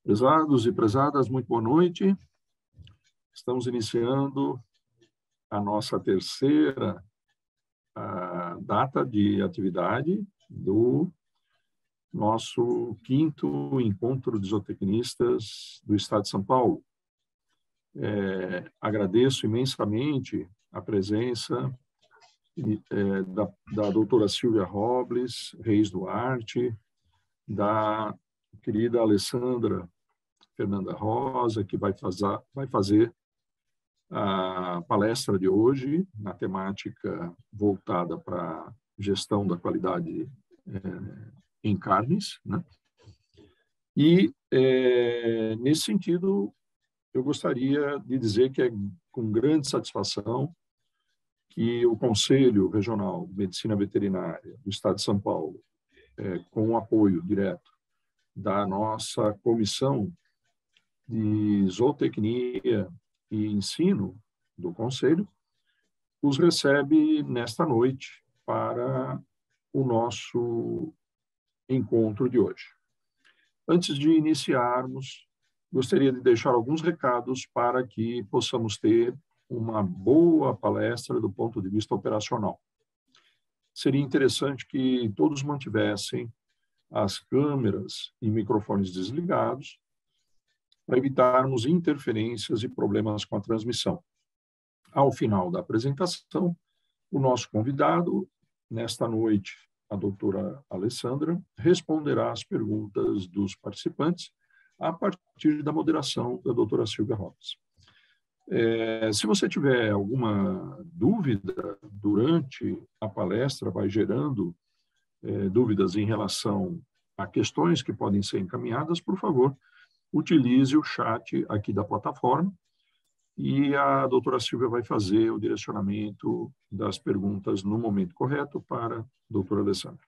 Prezados e prezadas, muito boa noite. Estamos iniciando a nossa terceira data de atividade do nosso 5º Encontro de Zootecnistas do Estado de São Paulo. Agradeço imensamente a presença da doutora Silvia Robles, Reis Duarte, da querida Alessandra Fernanda Rosa, que vai fazer a palestra de hoje, na temática voltada para a gestão da qualidade em carnes, né? E, nesse sentido, eu gostaria de dizer que é com grande satisfação que o Conselho Regional de Medicina Veterinária do Estado de São Paulo, com o apoio direto da nossa Comissão de Zootecnia e Ensino do Conselho, os recebe nesta noite para o nosso encontro de hoje. Antes de iniciarmos, gostaria de deixar alguns recados para que possamos ter uma boa palestra do ponto de vista operacional. Seria interessante que todos mantivessem as câmeras e microfones desligados para evitarmos interferências e problemas com a transmissão. Ao final da apresentação, o nosso convidado, nesta noite, a doutora Alessandra, responderá às perguntas dos participantes a partir da moderação da doutora Silvia Robles. Se você tiver alguma dúvida durante a palestra, vai gerando dúvidas em relação a questões que podem ser encaminhadas, por favor, utilize o chat aqui da plataforma e a doutora Silvia vai fazer o direcionamento das perguntas no momento correto para a doutora Alessandra.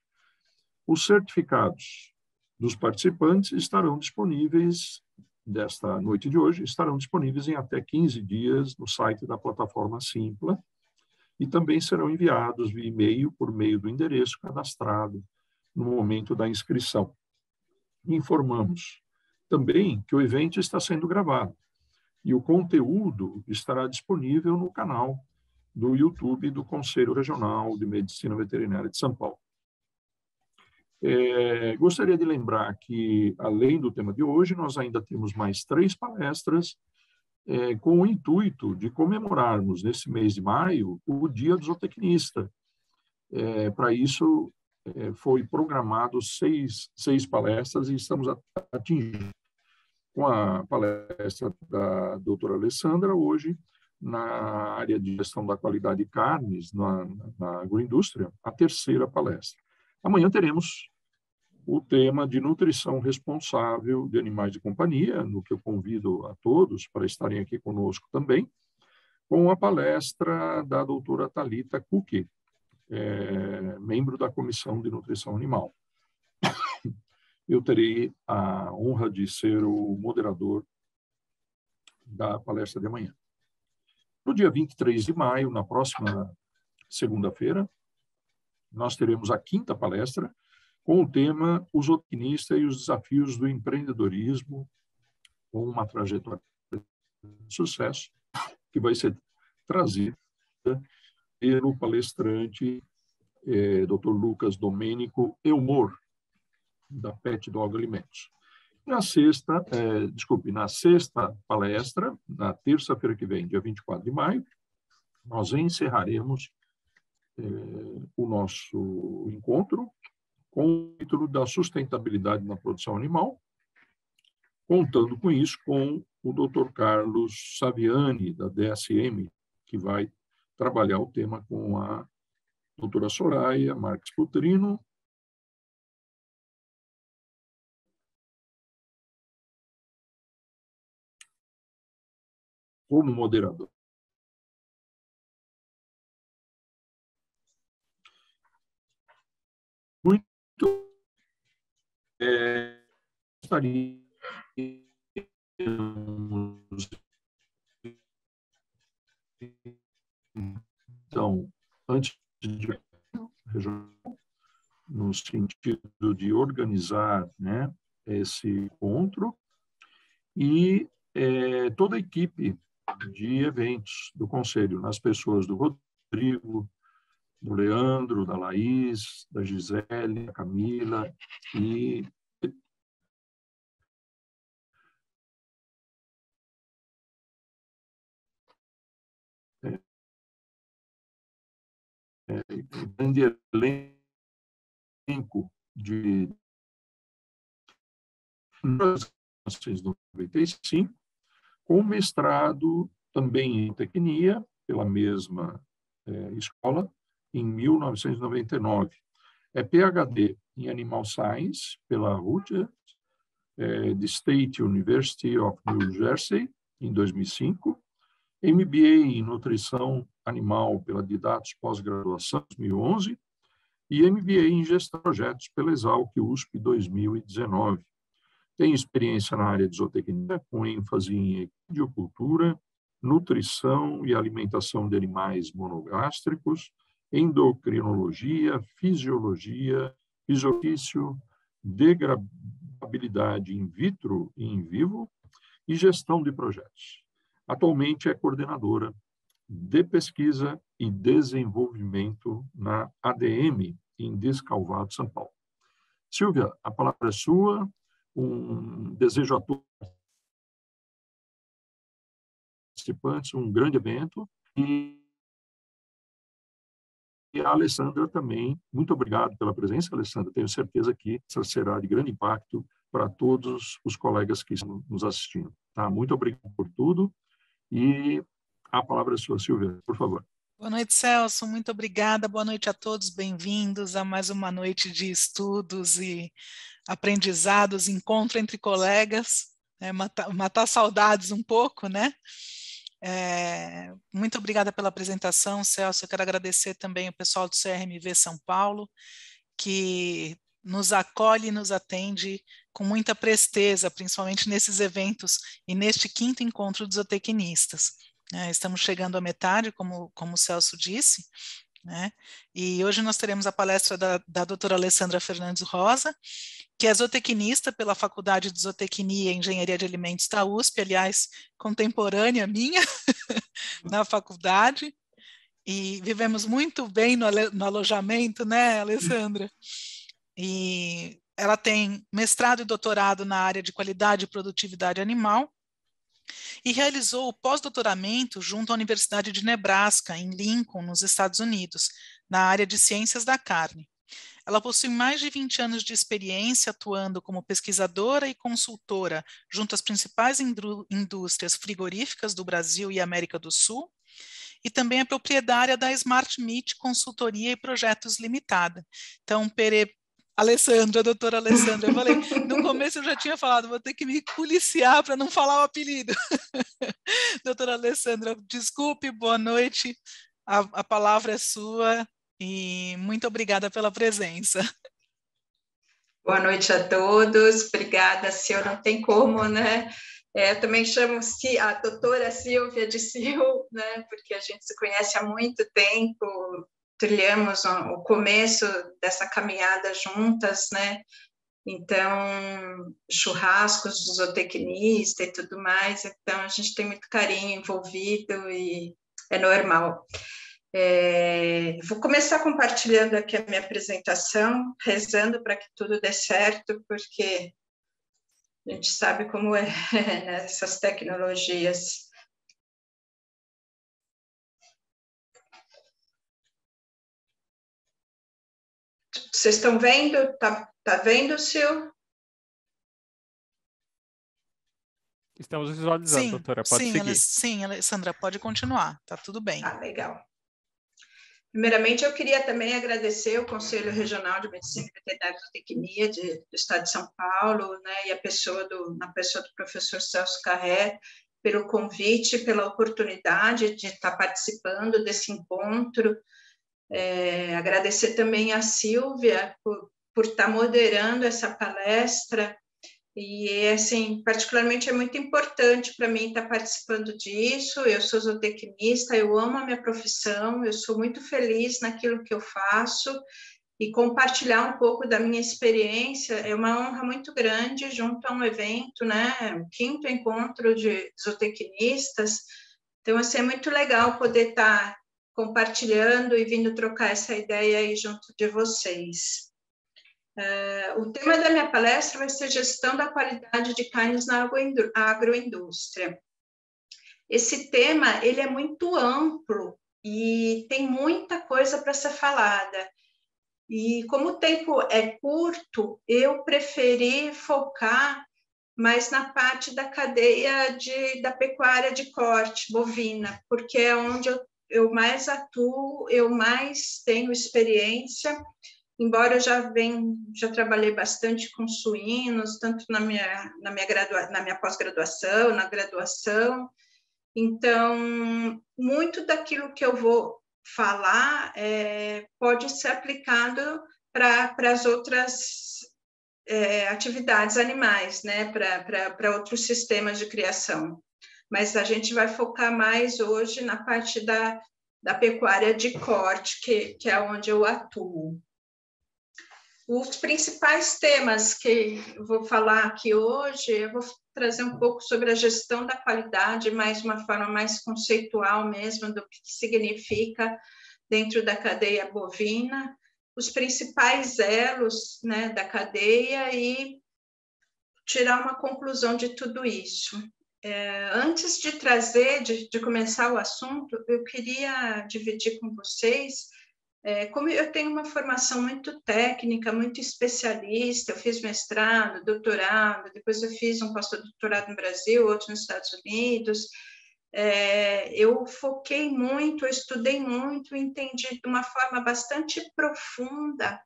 Os certificados dos participantes estarão disponíveis, desta noite de hoje, estarão disponíveis em até 15 dias no site da plataforma Simpla e também serão enviados via e-mail por meio do endereço cadastrado no momento da inscrição. Informamos também que o evento está sendo gravado e o conteúdo estará disponível no canal do YouTube do Conselho Regional de Medicina Veterinária de São Paulo. Gostaria de lembrar que, além do tema de hoje, nós ainda temos mais 3 palestras com o intuito de comemorarmos, nesse mês de maio, o Dia do Zootecnista. Para isso, foi programado 6 palestras e estamos atingindo com a palestra da doutora Alessandra, hoje, na área de gestão da qualidade de carnes, na agroindústria, a 3ª palestra. Amanhã teremos o tema de nutrição responsável de animais de companhia, no que eu convido a todos para estarem aqui conosco também, com a palestra da doutora Thalita Kuki, membro da Comissão de Nutrição Animal. Eu terei a honra de ser o moderador da palestra de amanhã. No dia 23 de maio, na próxima segunda-feira, nós teremos a 5ª palestra com o tema O Zootecnista e os Desafios do Empreendedorismo, com uma trajetória de sucesso, que vai ser trazida pelo palestrante Dr. Lucas Domênico Elmor, da Pet Dog Alimentos. Na sexta palestra, na terça-feira que vem, dia 24 de maio, nós encerraremos o nosso encontro com o título da sustentabilidade na produção animal, contando com isso com o Dr. Carlos Saviani, da DSM, que vai trabalhar o tema com a doutora Soraya Marques Putrino, como moderador. Muito gostaríamos, então, antes de no sentido de organizar, né, esse encontro, e toda a equipe de eventos do Conselho, nas pessoas do Rodrigo, do Leandro, da Laís, da Gisele, da Camila e grande elenco de 1995, com mestrado também em tecnia, pela mesma escola, em 1999. É PhD em Animal Science, pela Rutgers, de State University of New Jersey, em 2005. MBA em Nutrição Animal pela Didatos Pós-Graduação, 2011. E MBA em Gestão de Projetos pela Exalc USP, 2019. Tem experiência na área de zootecnia, com ênfase em equidiocultura, nutrição e alimentação de animais monogástricos, endocrinologia, fisiologia, fisiofício, degradabilidade in vitro e in vivo e gestão de projetos. Atualmente é coordenadora de pesquisa e desenvolvimento na ADM, em Descalvado, São Paulo. Silvia, a palavra é sua. Desejo a todos os participantes um grande evento e a Alessandra também. Muito obrigado pela presença, Alessandra. Tenho certeza que isso será de grande impacto para todos os colegas que estão nos assistindo. Tá? Muito obrigado por tudo e a palavra é sua, Silvia, por favor. Boa noite, Celso. Muito obrigada. Boa noite a todos. Bem-vindos a mais uma noite de estudos e aprendizados, encontro entre colegas, matar saudades um pouco, né? Muito obrigada pela apresentação, Celso. Eu quero agradecer também o pessoal do CRMV São Paulo, que nos acolhe e nos atende com muita presteza, principalmente nesses eventos e neste 5º encontro dos zootecnistas. Estamos chegando à metade, como o Celso disse, né? E hoje nós teremos a palestra da doutora Alessandra Fernandes Rosa, que é zootecnista pela Faculdade de Zootecnia e Engenharia de Alimentos da USP, aliás, contemporânea minha, na faculdade, e vivemos muito bem no alojamento, né, Alessandra? E ela tem mestrado e doutorado na área de qualidade e produtividade animal, e realizou o pós-doutoramento junto à Universidade de Nebraska, em Lincoln, nos Estados Unidos, na área de ciências da carne. Ela possui mais de 20 anos de experiência atuando como pesquisadora e consultora junto às principais indústrias frigoríficas do Brasil e América do Sul, e também é proprietária da Smart Meat Consultoria e Projetos Limitada. Então, Alessandra, doutora Alessandra, eu falei, no começo eu já tinha falado, vou ter que me policiar para não falar o apelido. Doutora Alessandra, desculpe, boa noite, a palavra é sua e muito obrigada pela presença. Boa noite a todos, obrigada, Sil, não tem como, né? Eu também chamo a doutora Silvia de Sil, né? Porque a gente se conhece há muito tempo, trilhamos o começo dessa caminhada juntas, né? Então, churrascos do zootecnista e tudo mais, então a gente tem muito carinho envolvido e é normal. Vou começar compartilhando aqui a minha apresentação, rezando para que tudo dê certo, porque a gente sabe como é, né, essas tecnologias. Vocês estão vendo? Tá vendo, Sil? Estamos visualizando, doutora. Pode seguir. Sim, Alessandra, pode continuar. Tá tudo bem. Ah, legal. Primeiramente, eu queria também agradecer o Conselho Regional de Medicina Veterinária e Zootecnia do Estado de São Paulo, né, e na pessoa do professor Celso Carré, pelo convite, pela oportunidade de estar participando desse encontro. Agradecer também a Silvia por estar moderando essa palestra. E, assim, particularmente é muito importante para mim estar participando disso. Eu sou zootecnista, eu amo a minha profissão, eu sou muito feliz naquilo que eu faço e compartilhar um pouco da minha experiência. É uma honra muito grande junto a um evento, né, o 5º encontro de zootecnistas. Então, assim, é muito legal poder estar compartilhando e vindo trocar essa ideia aí junto de vocês. O tema da minha palestra vai ser gestão da qualidade de carnes na agroindústria. Esse tema, ele é muito amplo e tem muita coisa para ser falada. E como o tempo é curto, eu preferi focar mais na parte da cadeia da pecuária de corte bovina, porque é onde eu mais atuo, eu mais tenho experiência, embora eu já trabalhei bastante com suínos, tanto na minha pós-graduação, na graduação. Então, muito daquilo que eu vou falar pode ser aplicado para as outras atividades animais, né? Para outros sistemas de criação. Mas a gente vai focar mais hoje na parte da pecuária de corte, que é onde eu atuo. Os principais temas que eu vou falar aqui hoje, eu vou trazer um pouco sobre a gestão da qualidade, mais uma forma mais conceitual mesmo do que significa dentro da cadeia bovina, os principais elos, né, da cadeia e tirar uma conclusão de tudo isso. Antes de começar o assunto, eu queria dividir com vocês como eu tenho uma formação muito técnica, muito especialista, eu fiz mestrado, doutorado, depois eu fiz um pós-doutorado no Brasil, outro nos Estados Unidos. Eu foquei muito, eu estudei muito, entendi de uma forma bastante profunda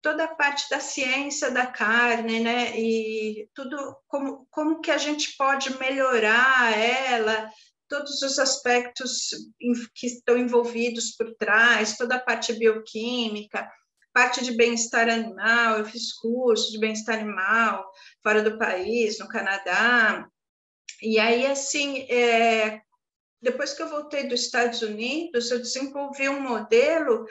toda a parte da ciência da carne, né? E tudo, como que a gente pode melhorar ela, todos os aspectos que estão envolvidos por trás, toda a parte bioquímica, parte de bem-estar animal. Eu fiz curso de bem-estar animal fora do país, no Canadá. E aí, assim, depois que eu voltei dos Estados Unidos, eu desenvolvi um modelo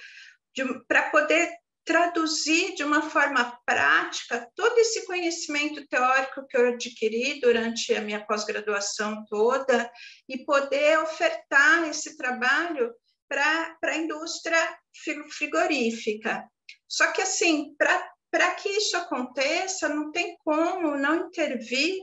para poder traduzir de uma forma prática todo esse conhecimento teórico que eu adquiri durante a minha pós-graduação toda e poder ofertar esse trabalho para a indústria frigorífica. Só que, assim, para que isso aconteça, não tem como não intervir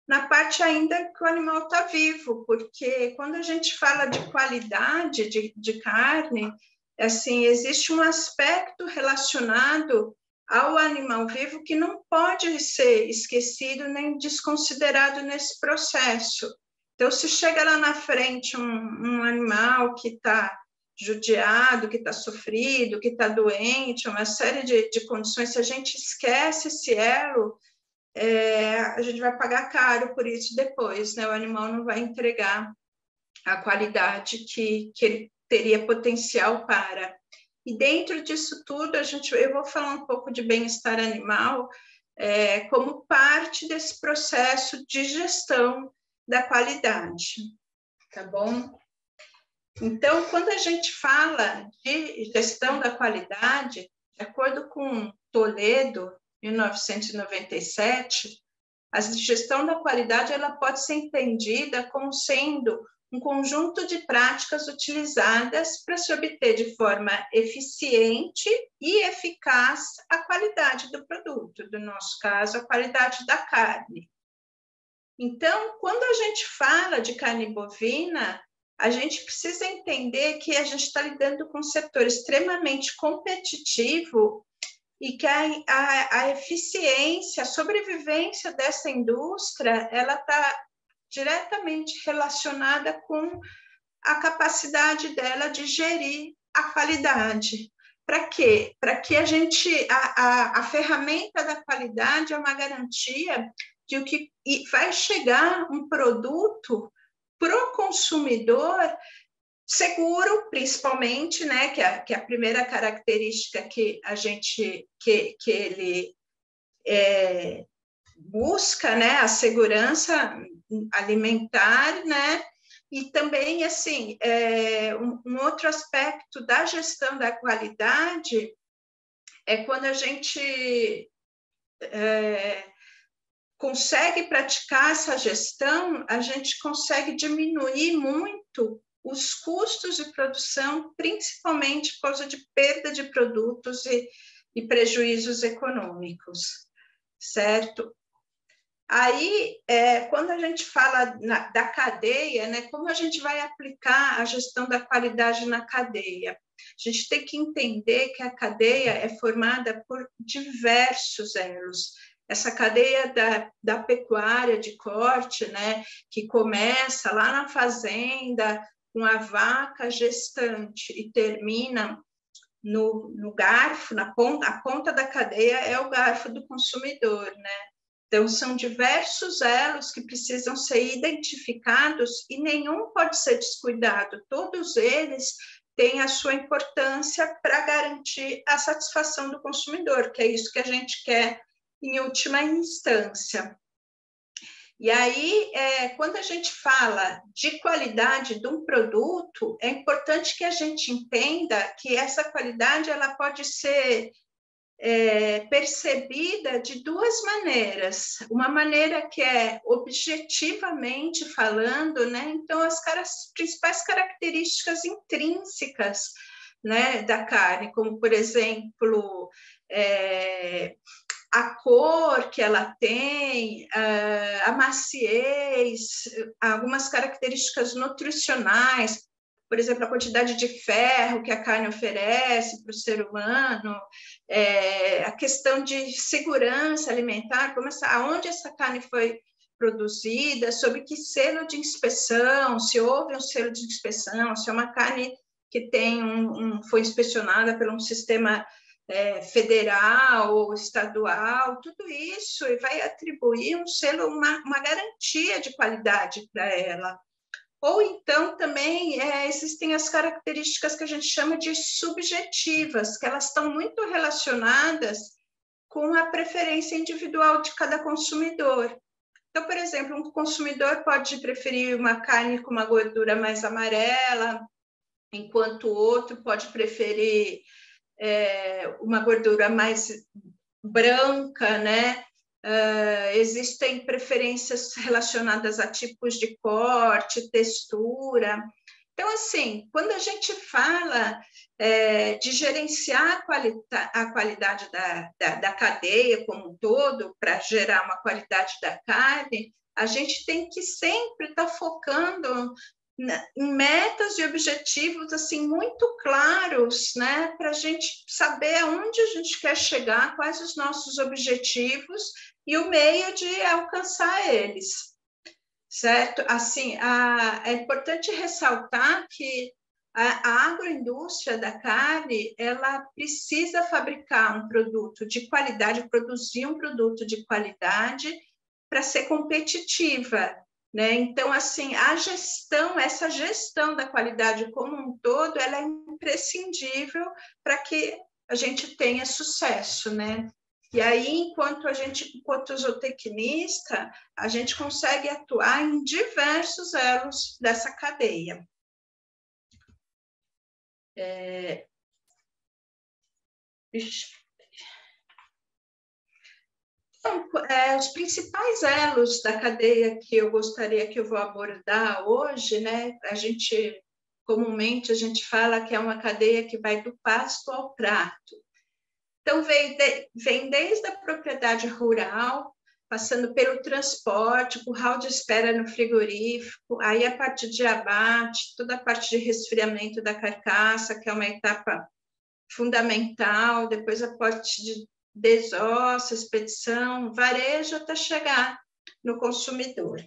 na parte ainda que o animal está vivo, porque quando a gente fala de qualidade de carne, assim, existe um aspecto relacionado ao animal vivo que não pode ser esquecido nem desconsiderado nesse processo. Então, se chega lá na frente um animal que está judiado, que está sofrido, que está doente, uma série de condições, se a gente esquece esse elo, a gente vai pagar caro por isso depois, né? O animal não vai entregar a qualidade que ele teria potencial para. E dentro disso tudo, eu vou falar um pouco de bem-estar animal como parte desse processo de gestão da qualidade, tá bom? Então, quando a gente fala de gestão da qualidade, de acordo com Toledo, 1997, a gestão da qualidade ela pode ser entendida como sendo um conjunto de práticas utilizadas para se obter de forma eficiente e eficaz a qualidade do produto, no nosso caso, a qualidade da carne. Então, quando a gente fala de carne bovina, a gente precisa entender que a gente está lidando com um setor extremamente competitivo e que a eficiência, a sobrevivência dessa indústria, ela está diretamente relacionada com a capacidade dela de gerir a qualidade. Para quê? Para que a ferramenta da qualidade é uma garantia de que vai chegar um produto para o consumidor seguro, principalmente, né, que é a primeira característica que ele busca, né, a segurança alimentar, né, e também, assim, um outro aspecto da gestão da qualidade é quando a gente consegue praticar essa gestão, a gente consegue diminuir muito os custos de produção, principalmente por causa de perda de produtos e prejuízos econômicos, certo? Aí, quando a gente fala da cadeia, né, como a gente vai aplicar a gestão da qualidade na cadeia? A gente tem que entender que a cadeia é formada por diversos elos. Essa cadeia da pecuária de corte, né, que começa lá na fazenda, com a vaca gestante e termina no garfo, a ponta da cadeia é o garfo do consumidor, né? Então, são diversos elos que precisam ser identificados e nenhum pode ser descuidado. Todos eles têm a sua importância para garantir a satisfação do consumidor, que é isso que a gente quer em última instância. E aí, quando a gente fala de qualidade de um produto, é importante que a gente entenda que essa qualidade ela pode ser percebida de duas maneiras. Uma maneira que é objetivamente falando, né? Então, as principais características intrínsecas, né, da carne, como, por exemplo, a cor que ela tem, a maciez, algumas características nutricionais, por exemplo, a quantidade de ferro que a carne oferece para o ser humano, a questão de segurança alimentar, aonde essa carne foi produzida, sob que selo de inspeção, se houve um selo de inspeção, se é uma carne que tem foi inspecionada por um sistema federal ou estadual, tudo isso vai atribuir um selo, uma garantia de qualidade para ela. Ou então também existem as características que a gente chama de subjetivas, que elas estão muito relacionadas com a preferência individual de cada consumidor. Então, por exemplo, um consumidor pode preferir uma carne com uma gordura mais amarela, enquanto o outro pode preferir uma gordura mais branca, né? Existem preferências relacionadas a tipos de corte, textura. Então, assim, quando a gente fala de gerenciar a qualidade da cadeia como um todo, para gerar uma qualidade da carne, a gente tem que sempre estar focando em metas e objetivos assim muito claros, né, para a gente saber aonde a gente quer chegar, quais os nossos objetivos e o meio de alcançar eles, certo? Assim, é importante ressaltar que a agroindústria da carne, ela precisa fabricar um produto de qualidade, produzir um produto de qualidade para ser competitiva, né? Então, assim, essa gestão da qualidade como um todo, ela é imprescindível para que a gente tenha sucesso, né? E aí, enquanto zootecnista, a gente consegue atuar em diversos elos dessa cadeia. Então, os principais elos da cadeia que eu gostaria que eu vou abordar hoje, né? Comumente a gente fala que é uma cadeia que vai do pasto ao prato. Então, vem desde a propriedade rural, passando pelo transporte, curral de espera no frigorífico, aí a parte de abate, toda a parte de resfriamento da carcaça, que é uma etapa fundamental, depois a parte de desossa, expedição, varejo, até chegar no consumidor.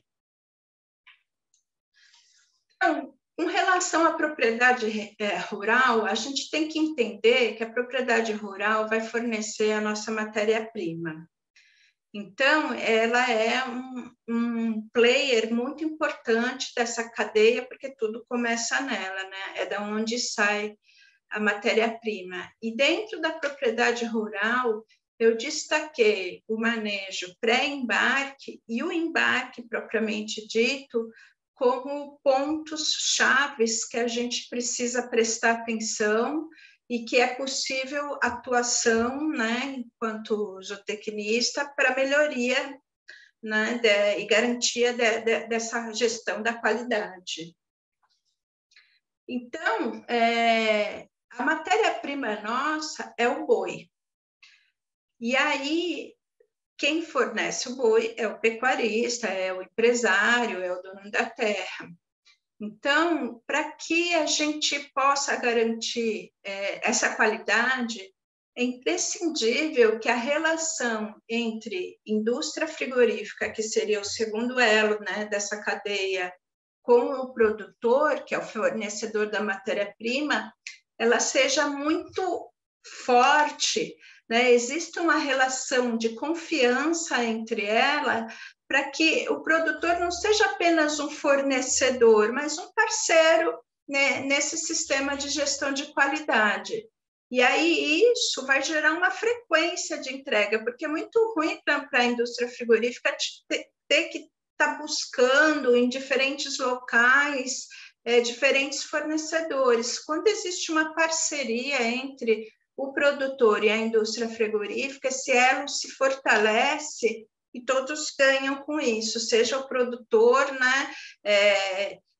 Então, com relação à propriedade rural, a gente tem que entender que a propriedade rural vai fornecer a nossa matéria-prima. Então, ela é um player muito importante dessa cadeia, porque tudo começa nela, né? É da onde sai a matéria-prima. E dentro da propriedade rural, eu destaquei o manejo pré-embarque e o embarque propriamente dito como pontos chaves que a gente precisa prestar atenção e que é possível atuação, né, enquanto zootecnista, para melhoria, né, e garantia dessa gestão da qualidade. Então, a matéria-prima nossa é o boi. E aí, quem fornece o boi é o pecuarista, é o empresário, é o dono da terra. Então, para que a gente possa garantir essa qualidade, é imprescindível que a relação entre indústria frigorífica, que seria o segundo elo, né, dessa cadeia, com o produtor, que é o fornecedor da matéria-prima, ela seja muito forte, né? Existe uma relação de confiança entre ela, para que o produtor não seja apenas um fornecedor, mas um parceiro, né, nesse sistema de gestão de qualidade. E aí isso vai gerar uma frequência de entrega, porque é muito ruim para a indústria frigorífica ter que estar buscando em diferentes locais, diferentes fornecedores. Quando existe uma parceria entre o produtor e a indústria frigorífica, esse elo se fortalece e todos ganham com isso, seja o produtor, né?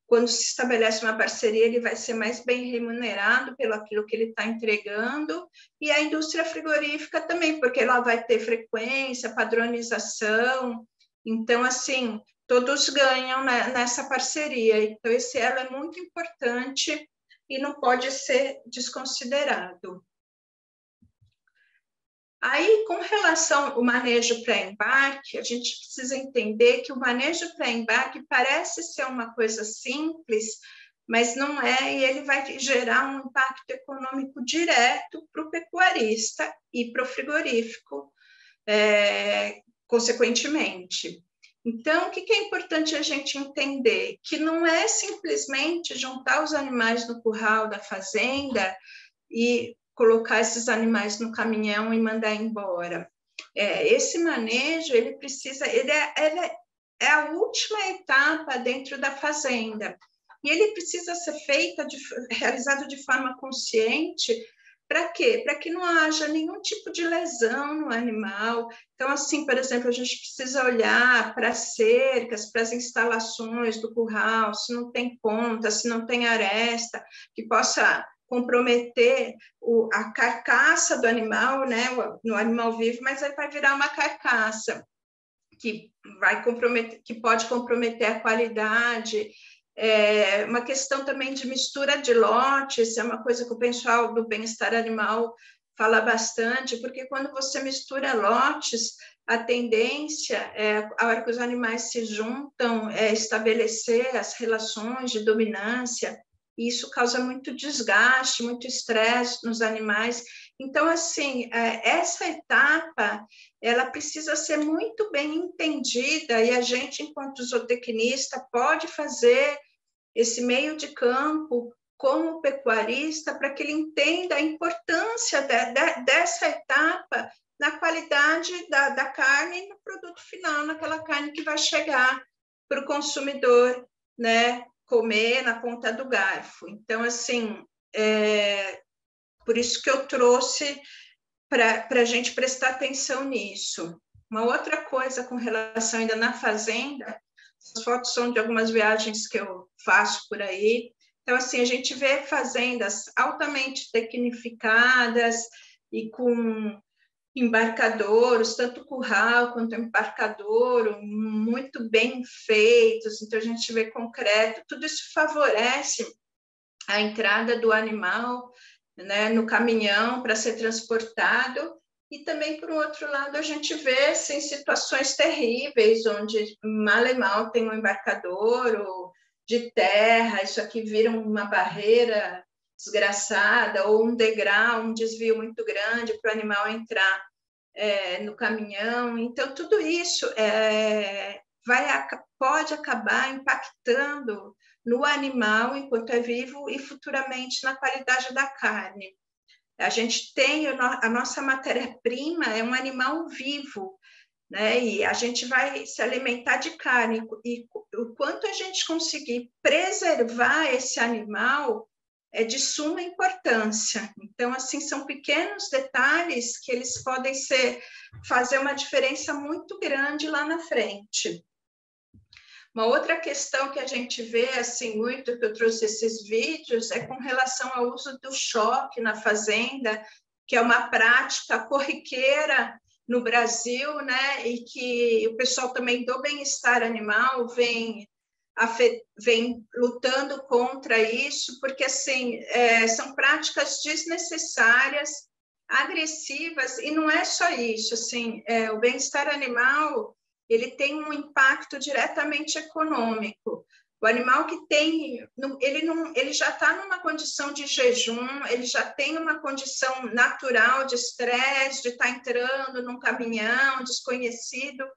Quando se estabelece uma parceria, ele vai ser mais bem remunerado pelo aquilo que ele está entregando, e a indústria frigorífica também, porque ela vai ter frequência, padronização. Então, assim, todos ganham nessa parceria. Então, esse elo é muito importante e não pode ser desconsiderado. Aí, com relação ao manejo pré-embarque, a gente precisa entender que o manejo pré-embarque parece ser uma coisa simples, mas não é, e ele vai gerar um impacto econômico direto para o pecuarista e para o frigorífico, consequentemente. Então, o que é importante a gente entender? Que não é simplesmente juntar os animais no curral da fazenda e colocar esses animais no caminhão e mandar embora. Esse manejo, ele é a última etapa dentro da fazenda. E ele precisa ser realizado de forma consciente. Para quê? Para que não haja nenhum tipo de lesão no animal. Então, assim, por exemplo, a gente precisa olhar para as cercas, para as instalações do curral, se não tem ponta, se não tem aresta, que possa comprometer a carcaça do animal, né, no animal vivo, mas aí vai virar uma carcaça que pode comprometer a qualidade. Uma questão também de mistura de lotes, é uma coisa que o pessoal do bem-estar animal fala bastante, porque quando você mistura lotes, a tendência a hora que os animais se juntam, estabelecer as relações de dominância, e isso causa muito desgaste, muito estresse nos animais. Então, assim, essa etapa, ela precisa ser muito bem entendida, e a gente, enquanto zootecnista, pode fazer esse meio de campo como pecuarista para que ele entenda a importância dessa etapa na qualidade da carne e no produto final, naquela carne que vai chegar para o consumidor, né, comer na ponta do garfo. Então, assim, por isso que eu trouxe para a gente prestar atenção nisso. Uma outra coisa com relação ainda na fazenda, as fotos são de algumas viagens que eu faço por aí. Então, assim, a gente vê fazendas altamente tecnificadas e com embarcadouros, tanto curral quanto embarcadouro, muito bem feitos. Então, a gente vê concreto. Tudo isso favorece a entrada do animal, né, no caminhão para ser transportado. E também, por outro lado, a gente vê assim, situações terríveis, onde mal e mal tem um embarcadouro de terra, isso aqui vira uma barreira desgraçada, ou um degrau, um desvio muito grande para o animal entrar no caminhão. Então, tudo isso pode acabar impactando no animal enquanto é vivo e futuramente na qualidade da carne. A gente tem a nossa matéria-prima, é um animal vivo, né? E a gente vai se alimentar de carne. E o quanto a gente conseguir preservar esse animal, é de suma importância. Então, assim, são pequenos detalhes que eles podem fazer uma diferença muito grande lá na frente. Uma outra questão que a gente vê, assim, muito, que eu trouxe esses vídeos, é com relação ao uso do choque na fazenda, que é uma prática corriqueira no Brasil, né? E que o pessoal também do bem-estar animal vem lutando contra isso, porque, assim, são práticas desnecessárias, agressivas, e não é só isso, assim, o bem-estar animal, ele tem um impacto diretamente econômico. O animal que tem, ele já está numa condição de jejum, ele já tem uma condição natural de estresse, de estar entrando num caminhão desconhecido.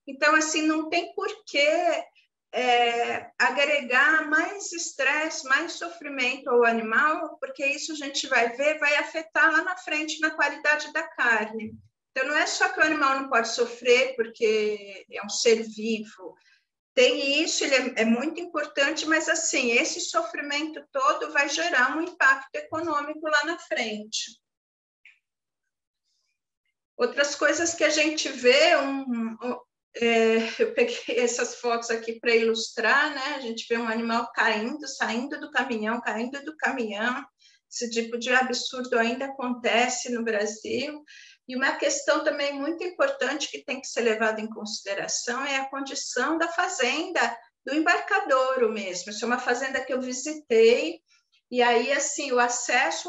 Então, assim, não tem porquê agregar mais estresse, mais sofrimento ao animal, porque isso a gente vai ver, vai afetar lá na frente na qualidade da carne. Então, não é só que o animal não pode sofrer porque é um ser vivo. Tem isso, ele é muito importante, mas, assim, esse sofrimento todo vai gerar um impacto econômico lá na frente. Outras coisas que a gente vê, eu peguei essas fotos aqui para ilustrar, né? A gente vê um animal caindo, saindo do caminhão, caindo do caminhão. Esse tipo de absurdo ainda acontece no Brasil. E uma questão também muito importante que tem que ser levada em consideração é a condição da fazenda, do embarcadouro mesmo. Isso é uma fazenda que eu visitei, e aí, assim, o acesso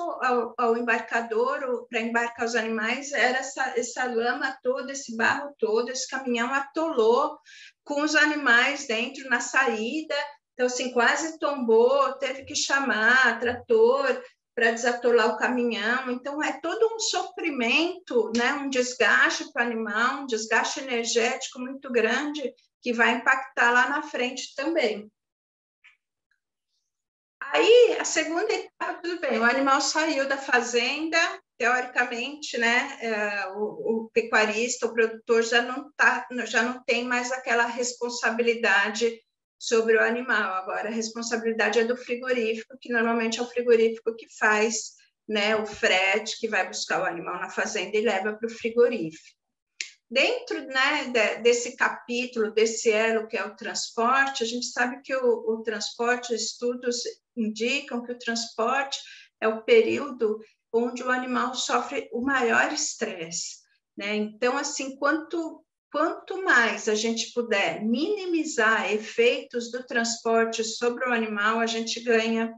ao embarcadouro para embarcar os animais era essa lama toda, esse barro todo, esse caminhão atolou com os animais dentro na saída, então, assim, quase tombou, teve que chamar trator para desatolar o caminhão. Então, é todo um sofrimento, né? Um desgaste para o animal, um desgaste energético muito grande, que vai impactar lá na frente também. Aí, a segunda etapa, tudo bem, o animal saiu da fazenda, teoricamente, né, o pecuarista, o produtor já não tem mais aquela responsabilidade sobre o animal. Agora, a responsabilidade é do frigorífico, que normalmente é o frigorífico que faz, né, o frete, que vai buscar o animal na fazenda e leva para o frigorífico. Dentro, né, desse capítulo, desse elo que é o transporte, a gente sabe que o transporte, estudos indicam que o transporte é o período onde o animal sofre o maior estresse, né? Então, assim, quanto mais a gente puder minimizar efeitos do transporte sobre o animal, a gente ganha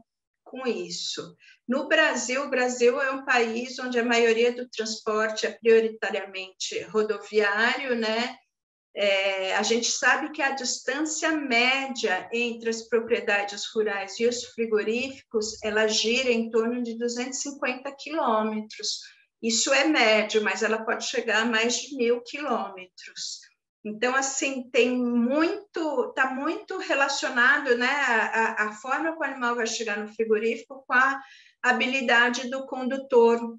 com isso. No Brasil, o Brasil é um país onde a maioria do transporte é prioritariamente rodoviário, né? A gente sabe que a distância média entre as propriedades rurais e os frigoríficos, ela gira em torno de 250 quilômetros. Isso é médio, mas ela pode chegar a mais de 1.000 quilômetros. Então, assim, está muito relacionado, né, a forma que o animal vai chegar no frigorífico com a habilidade do condutor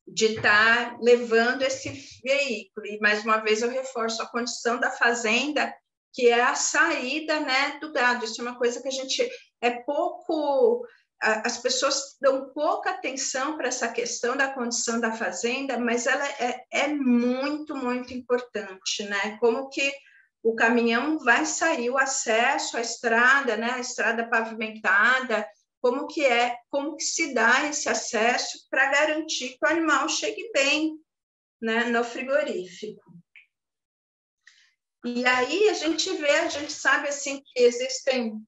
de estar levando esse veículo. E, mais uma vez, eu reforço a condição da fazenda, que é a saída, né, do gado. Isso é uma coisa que a gente as pessoas dão pouca atenção para essa questão da condição da fazenda, mas ela é muito, muito importante, né? Como que o caminhão vai sair, o acesso à estrada, né? A estrada pavimentada, como que se dá esse acesso para garantir que o animal chegue bem, né, no frigorífico. E aí a gente sabe assim que existem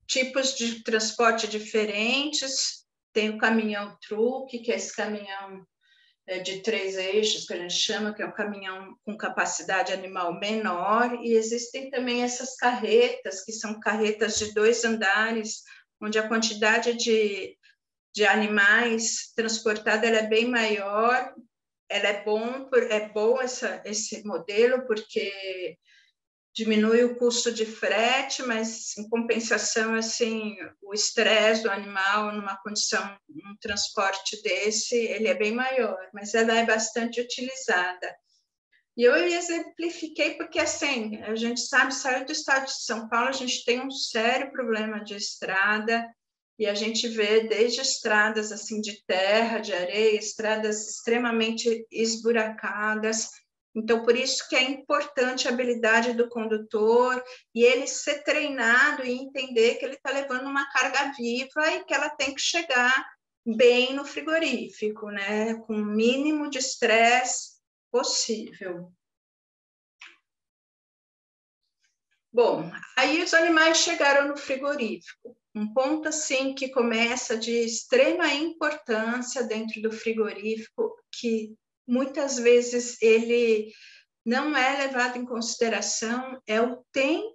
tipos de transporte diferentes. Tem o caminhão truque, que é esse caminhão de 3 eixos, que a gente chama, que é um caminhão com capacidade animal menor, e existem também essas carretas, que são carretas de 2 andares, onde a quantidade de animais transportada ela é bem maior. Ela é bom esse modelo, porque diminui o custo de frete, mas, em compensação, assim, o estresse do animal numa condição, num transporte desse, ele é bem maior, mas ela é bastante utilizada. E eu exemplifiquei porque, assim, a gente sabe, saiu do estado de São Paulo, a gente tem um sério problema de estrada, e a gente vê desde estradas assim de terra, de areia, estradas extremamente esburacadas. Então, por isso que é importante a habilidade do condutor e ele ser treinado e entender que ele está levando uma carga viva e que ela tem que chegar bem no frigorífico, né? Com o mínimo de estresse possível. Bom, aí os animais chegaram no frigorífico. Um ponto assim que começa de extrema importância dentro do frigorífico, que muitas vezes ele não é levado em consideração, é o tempo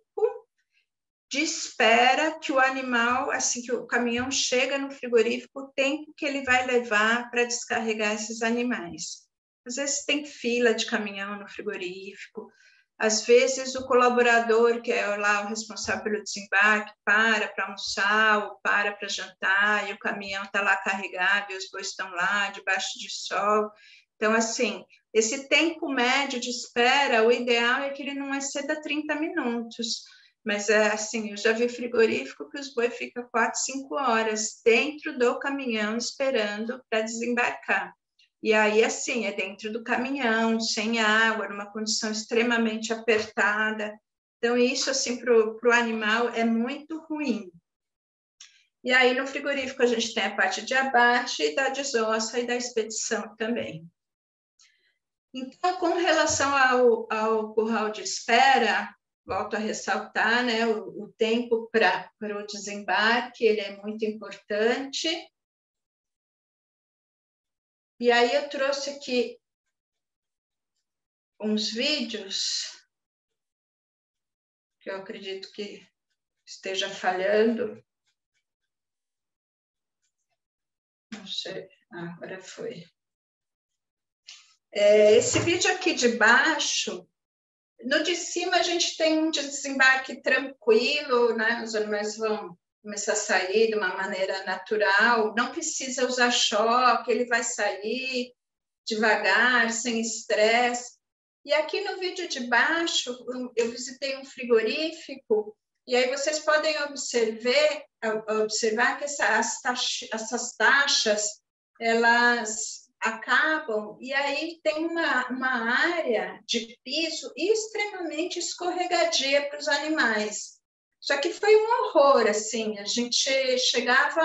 de espera que o animal, assim que o caminhão chega no frigorífico, o tempo que ele vai levar para descarregar esses animais. Às vezes tem fila de caminhão no frigorífico, às vezes o colaborador, que é lá o responsável pelo desembarque, para almoçar ou para jantar, e o caminhão está lá carregado, e os bois estão lá debaixo de sol. Então, assim, esse tempo médio de espera, o ideal é que ele não exceda 30 minutos. Mas, assim, eu já vi frigorífico que os bois ficam 4, 5 horas dentro do caminhão esperando para desembarcar. E aí, assim, é dentro do caminhão, sem água, numa condição extremamente apertada. Então, isso, assim, para o animal é muito ruim. E aí, no frigorífico, a gente tem a parte de abate, da desossa e da expedição também. Então, com relação ao curral de espera, volto a ressaltar, né, o tempo para o desembarque, ele é muito importante. E aí eu trouxe aqui uns vídeos que eu acredito que esteja falhando. Não sei, agora foi. Esse vídeo aqui de baixo, no de cima a gente tem um desembarque tranquilo, né? Os animais vão começar a sair de uma maneira natural, não precisa usar choque, ele vai sair devagar, sem estresse. E aqui no vídeo de baixo, eu visitei um frigorífico, e aí vocês podem observar que essas taxas, elas acabam, e aí tem uma área de piso extremamente escorregadia para os animais. Só que foi um horror, assim, a gente chegava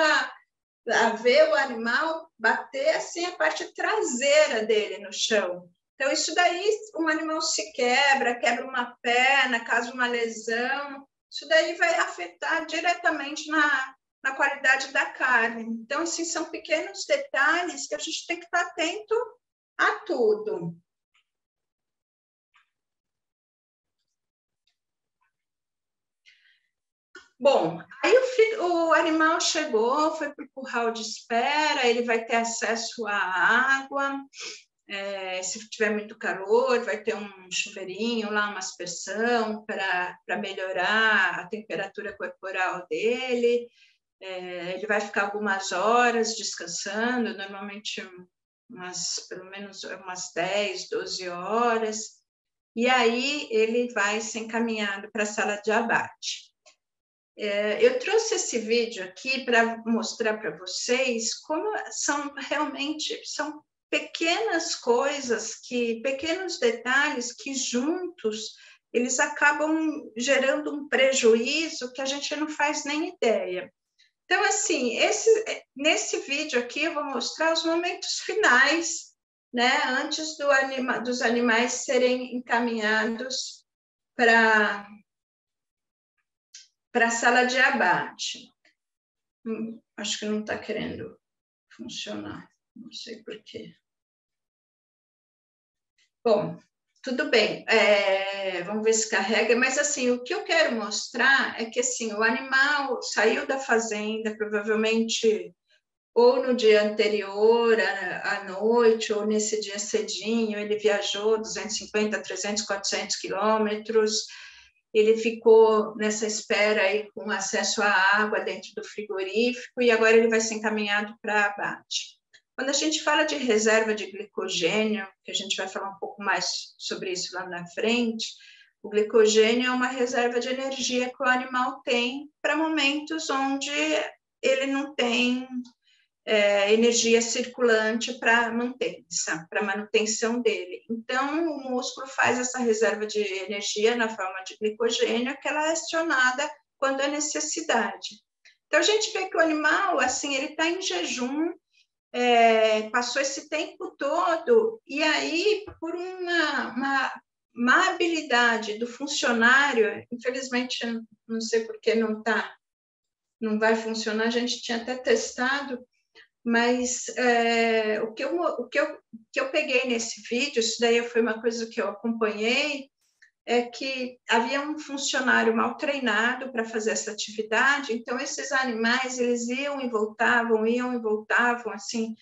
a ver o animal bater assim a parte traseira dele no chão. Então, isso daí, um animal se quebra uma perna, causa uma lesão, isso daí vai afetar diretamente na qualidade da carne. Então, assim, são pequenos detalhes que a gente tem que estar atento a tudo. Bom, aí o animal chegou, foi para o curral de espera, ele vai ter acesso à água, se tiver muito calor, vai ter um chuveirinho lá, uma aspersão para melhorar a temperatura corporal dele. Ele vai ficar algumas horas descansando, normalmente pelo menos umas 10, 12 horas, e aí ele vai ser encaminhado para a sala de abate. Eu trouxe esse vídeo aqui para mostrar para vocês como são pequenas coisas, pequenos detalhes que juntos eles acabam gerando um prejuízo que a gente não faz nem ideia. Então, assim, nesse vídeo aqui eu vou mostrar os momentos finais, né, antes dos animais serem encaminhados para a sala de abate. Acho que não está querendo funcionar, não sei por quê. Bom, tudo bem, vamos ver se carrega, mas assim, o que eu quero mostrar é que assim, o animal saiu da fazenda, provavelmente ou no dia anterior, à noite, ou nesse dia cedinho, ele viajou 250, 300, 400 quilômetros, ele ficou nessa espera aí com acesso à água dentro do frigorífico e agora ele vai ser encaminhado para abate. Quando a gente fala de reserva de glicogênio, que a gente vai falar um pouco mais sobre isso lá na frente, o glicogênio é uma reserva de energia que o animal tem para momentos onde ele não tem energia circulante para manutenção dele. Então, o músculo faz essa reserva de energia na forma de glicogênio, que ela é acionada quando há necessidade. Então, a gente vê que o animal, assim, ele está em jejum, passou esse tempo todo, e aí, por uma má habilidade do funcionário, infelizmente, não sei por que não vai funcionar, a gente tinha até testado, mas o que eu peguei nesse vídeo, isso daí foi uma coisa que eu acompanhei, é que havia um funcionário mal treinado para fazer essa atividade, então esses animais, eles iam e voltavam, assim,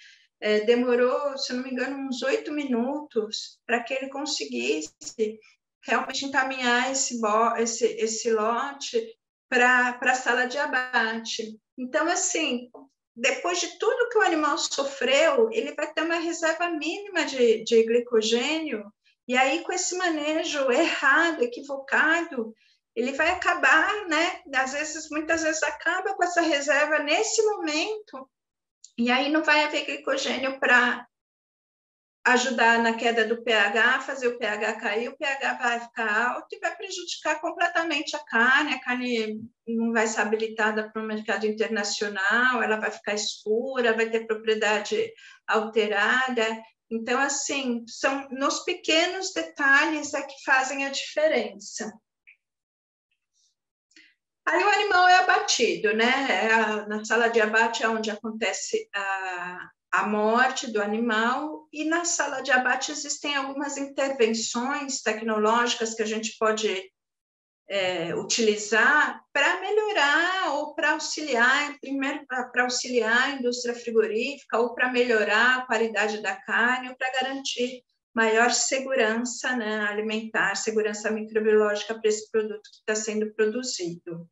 demorou, se não me engano, uns 8 minutos para que ele conseguisse realmente encaminhar esse lote para a sala de abate. Então, assim, depois de tudo que o animal sofreu, ele vai ter uma reserva mínima de glicogênio, e aí, com esse manejo errado, equivocado, ele vai acabar, né? Muitas vezes acaba com essa reserva nesse momento, e aí não vai haver glicogênio para ajudar na queda do pH, fazer o pH cair, o pH vai ficar alto e vai prejudicar completamente a carne não vai ser habilitada para o mercado internacional, ela vai ficar escura, vai ter propriedade alterada. Então, assim, são nos pequenos detalhes que fazem a diferença. Aí o animal é abatido, né? Na sala de abate é onde acontece a morte do animal, e na sala de abate existem algumas intervenções tecnológicas que a gente pode utilizar para melhorar ou para auxiliar, primeiro para auxiliar a indústria frigorífica ou para melhorar a qualidade da carne ou para garantir maior segurança, né, alimentar, segurança microbiológica para esse produto que está sendo produzido.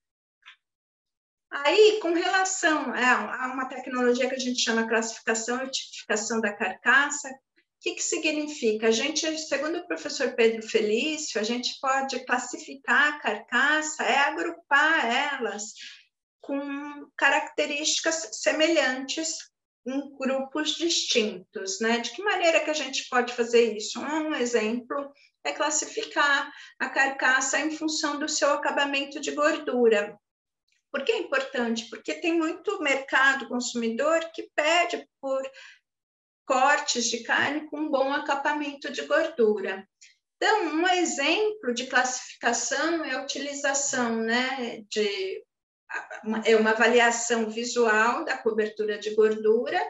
Aí, com relação a uma tecnologia que a gente chama classificação e tipificação da carcaça, o que significa? A gente, segundo o professor Pedro Felício, a gente pode classificar a carcaça, agrupar elas com características semelhantes em grupos distintos, né? De que maneira que a gente pode fazer isso? Um exemplo é classificar a carcaça em função do seu acabamento de gordura. Por que é importante? Porque tem muito mercado consumidor que pede por cortes de carne com bom acabamento de gordura. Então, um exemplo de classificação é a utilização, né, uma avaliação visual da cobertura de gordura,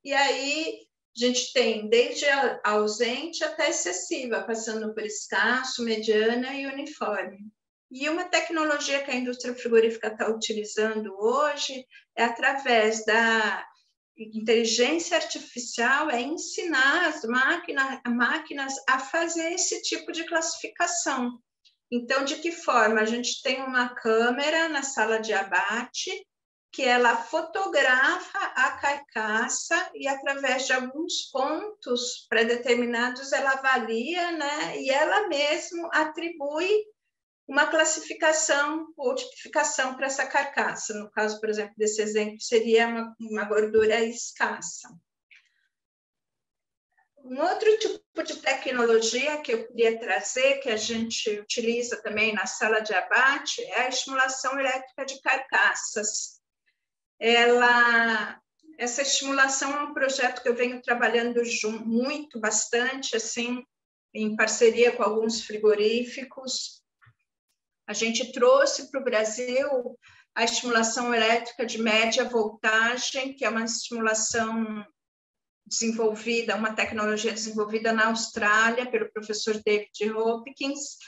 e aí a gente tem desde a ausente até excessiva, passando por escasso, mediana e uniforme. E uma tecnologia que a indústria frigorífica está utilizando hoje é através da inteligência artificial, ensinar as máquinas a fazer esse tipo de classificação. Então, de que forma? A gente tem uma câmera na sala de abate que ela fotografa a carcaça e, através de alguns pontos pré-determinados, ela avalia, né? E ela mesma atribui uma classificação ou tipificação para essa carcaça. No caso, por exemplo, desse exemplo, seria uma gordura escassa. Um outro tipo de tecnologia que eu queria trazer, que a gente utiliza também na sala de abate, é a estimulação elétrica de carcaças. Essa estimulação é um projeto que eu venho trabalhando bastante, assim, em parceria com alguns frigoríficos. A gente trouxe para o Brasil a estimulação elétrica de média voltagem, que é uma estimulação desenvolvida, uma tecnologia desenvolvida na Austrália pelo professor David Hopkins.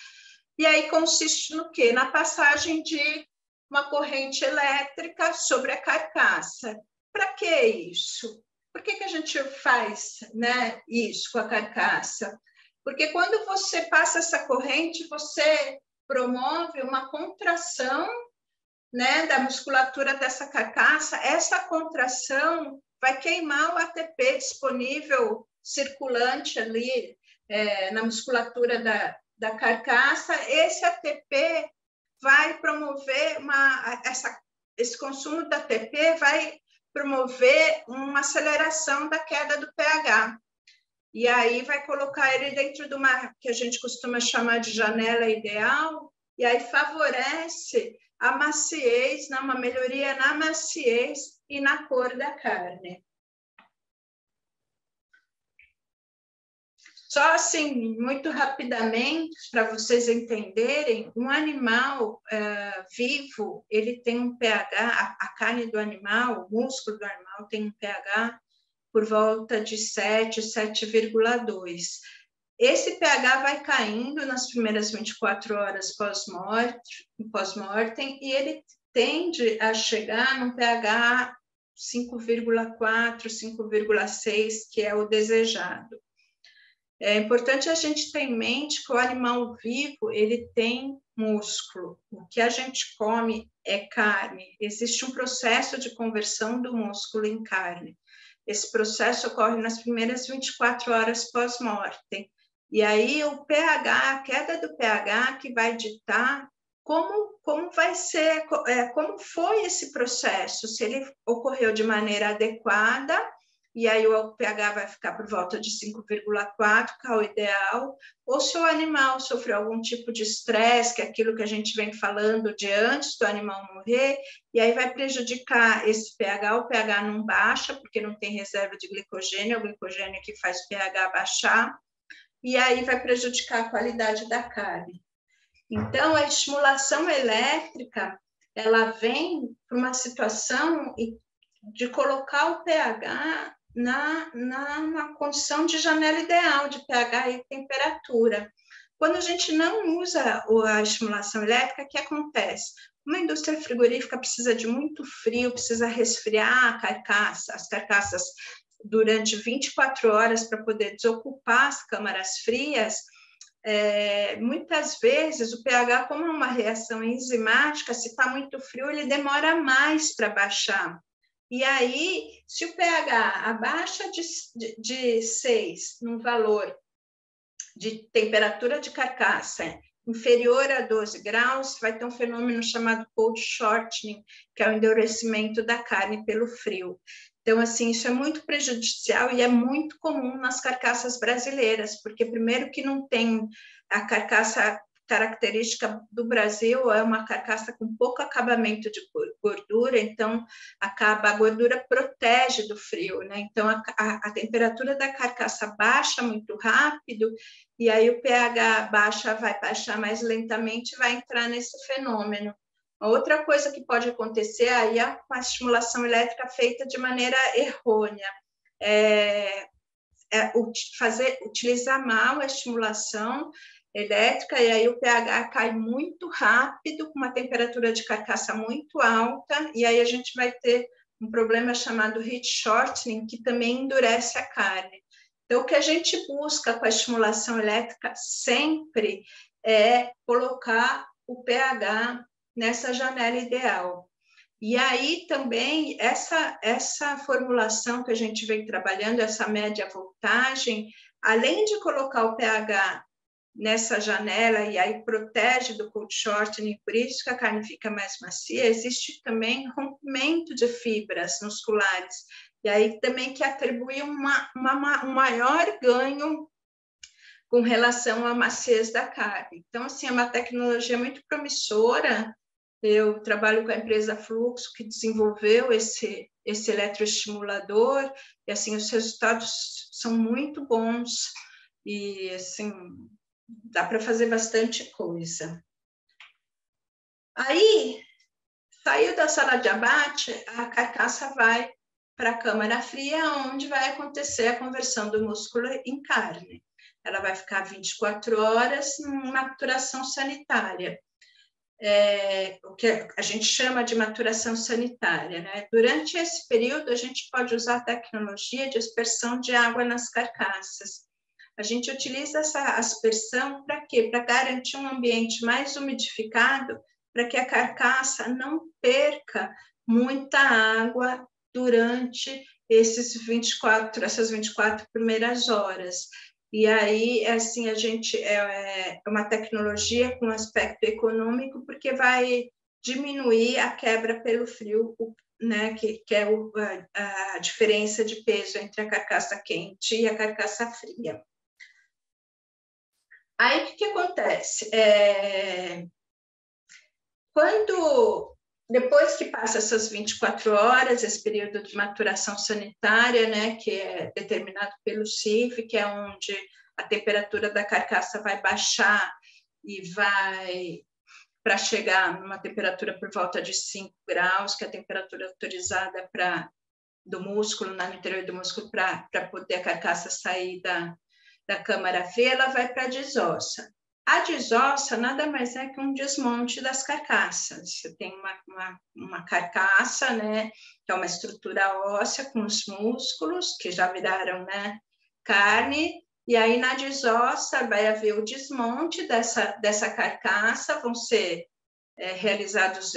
E aí consiste no quê? Na passagem de uma corrente elétrica sobre a carcaça. Para que isso? Por que a gente faz, né, isso com a carcaça? Porque quando você passa essa corrente, você promove uma contração, né, da musculatura dessa carcaça. Essa contração vai queimar o ATP disponível circulante ali na musculatura da carcaça. Esse ATP vai promover essa esse consumo da ATP vai promover uma aceleração da queda do pH. E aí vai colocar ele dentro de uma, que a gente costuma chamar de janela ideal, e aí favorece a maciez, uma melhoria na maciez e na cor da carne. Só assim, muito rapidamente, para vocês entenderem, um animal vivo, ele tem um pH, a carne do animal, o músculo do animal tem um pH por volta de 7, 7,2. Esse pH vai caindo nas primeiras 24 horas pós-mortem e ele tende a chegar num pH 5,4, 5,6, que é o desejado. É importante a gente ter em mente que o animal vivo, ele tem músculo. O que a gente come é carne. Existe um processo de conversão do músculo em carne. Esse processo ocorre nas primeiras 24 horas pós-mortem. E aí o pH, a queda do pH que vai ditar como vai ser, como foi esse processo, se ele ocorreu de maneira adequada, e aí o pH vai ficar por volta de 5,4, que é o ideal, ou se o animal sofreu algum tipo de estresse, que é aquilo que a gente vem falando de antes do animal morrer, e aí vai prejudicar esse pH, o pH não baixa, porque não tem reserva de glicogênio, é o glicogênio que faz o pH baixar, e aí vai prejudicar a qualidade da carne. Então, a estimulação elétrica, ela vem para uma situação de colocar o pH na condição de janela ideal de pH e temperatura. Quando a gente não usa a estimulação elétrica, o que acontece? Uma indústria frigorífica precisa de muito frio, precisa resfriar a carcaça, as carcaças durante 24 horas para poder desocupar as câmaras frias. Muitas vezes o pH, como é uma reação enzimática, se está muito frio, ele demora mais para baixar. E aí, se o pH abaixa de 6 no valor de temperatura de carcaça inferior a 12 graus, vai ter um fenômeno chamado cold shortening, que é o endurecimento da carne pelo frio. Então, assim, isso é muito prejudicial e é muito comum nas carcaças brasileiras, porque primeiro que não tem a carcaça característica do Brasil, é uma carcaça com pouco acabamento de gordura, então a gordura protege do frio, né? Então a temperatura da carcaça baixa muito rápido, e aí o pH vai baixar mais lentamente e vai entrar nesse fenômeno. Outra coisa que pode acontecer aí é com a estimulação elétrica feita de maneira errônea. Utilizar mal a estimulação elétrica, e aí o pH cai muito rápido, com uma temperatura de carcaça muito alta, e aí a gente vai ter um problema chamado heat shortening, que também endurece a carne. Então, o que a gente busca com a estimulação elétrica sempre é colocar o pH nessa janela ideal. E aí também essa formulação que a gente vem trabalhando, essa média voltagem, além de colocar o pH nessa janela e aí protege do cold shortening, por isso que a carne fica mais macia, existe também rompimento de fibras musculares, e aí também que atribui um maior ganho com relação à maciez da carne. Então, assim, é uma tecnologia muito promissora. Eu trabalho com a empresa Fluxo, que desenvolveu esse eletroestimulador, e assim, os resultados são muito bons, e assim, dá para fazer bastante coisa. Aí, saiu da sala de abate, a carcaça vai para a câmara fria, onde vai acontecer a conversão do músculo em carne. Ela vai ficar 24 horas em maturação sanitária. O que a gente chama de maturação sanitária, né? Durante esse período, a gente pode usar a tecnologia de aspersão de água nas carcaças. A gente utiliza essa aspersão para quê? Para garantir um ambiente mais umidificado, para que a carcaça não perca muita água durante essas 24 primeiras horas. E aí, assim, a gente é uma tecnologia com aspecto econômico, porque vai diminuir a quebra pelo frio, né, que é a diferença de peso entre a carcaça quente e a carcaça fria. Aí, o que acontece? Depois que passa essas 24 horas, esse período de maturação sanitária, né, que é determinado pelo CIF, que é onde a temperatura da carcaça vai baixar e vai para chegar numa temperatura por volta de 5 graus, que é a temperatura autorizada do músculo, no interior do músculo, para poder a carcaça sair da câmara V, ela vai para a desossa. A desossa nada mais é que um desmonte das carcaças. Você tem uma carcaça, né, que é uma estrutura óssea com os músculos, que já viraram, né, carne, e aí na desossa vai haver o desmonte dessa carcaça, vão ser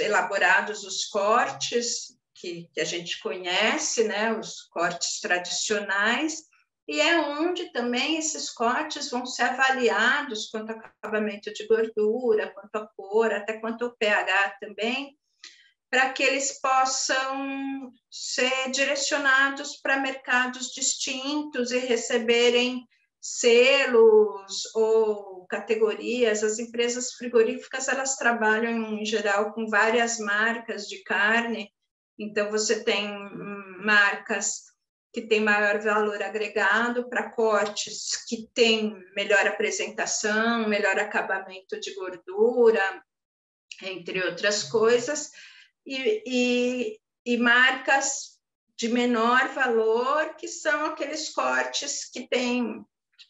elaborados os cortes que a gente conhece, né, os cortes tradicionais, e é onde também esses cortes vão ser avaliados quanto ao acabamento de gordura, quanto à cor, até quanto ao pH também, para que eles possam ser direcionados para mercados distintos e receberem selos ou categorias. As empresas frigoríficas, elas trabalham, em geral, com várias marcas de carne, então você tem marcas que têm maior valor agregado para cortes que têm melhor apresentação, melhor acabamento de gordura, entre outras coisas, e marcas de menor valor, que são aqueles cortes que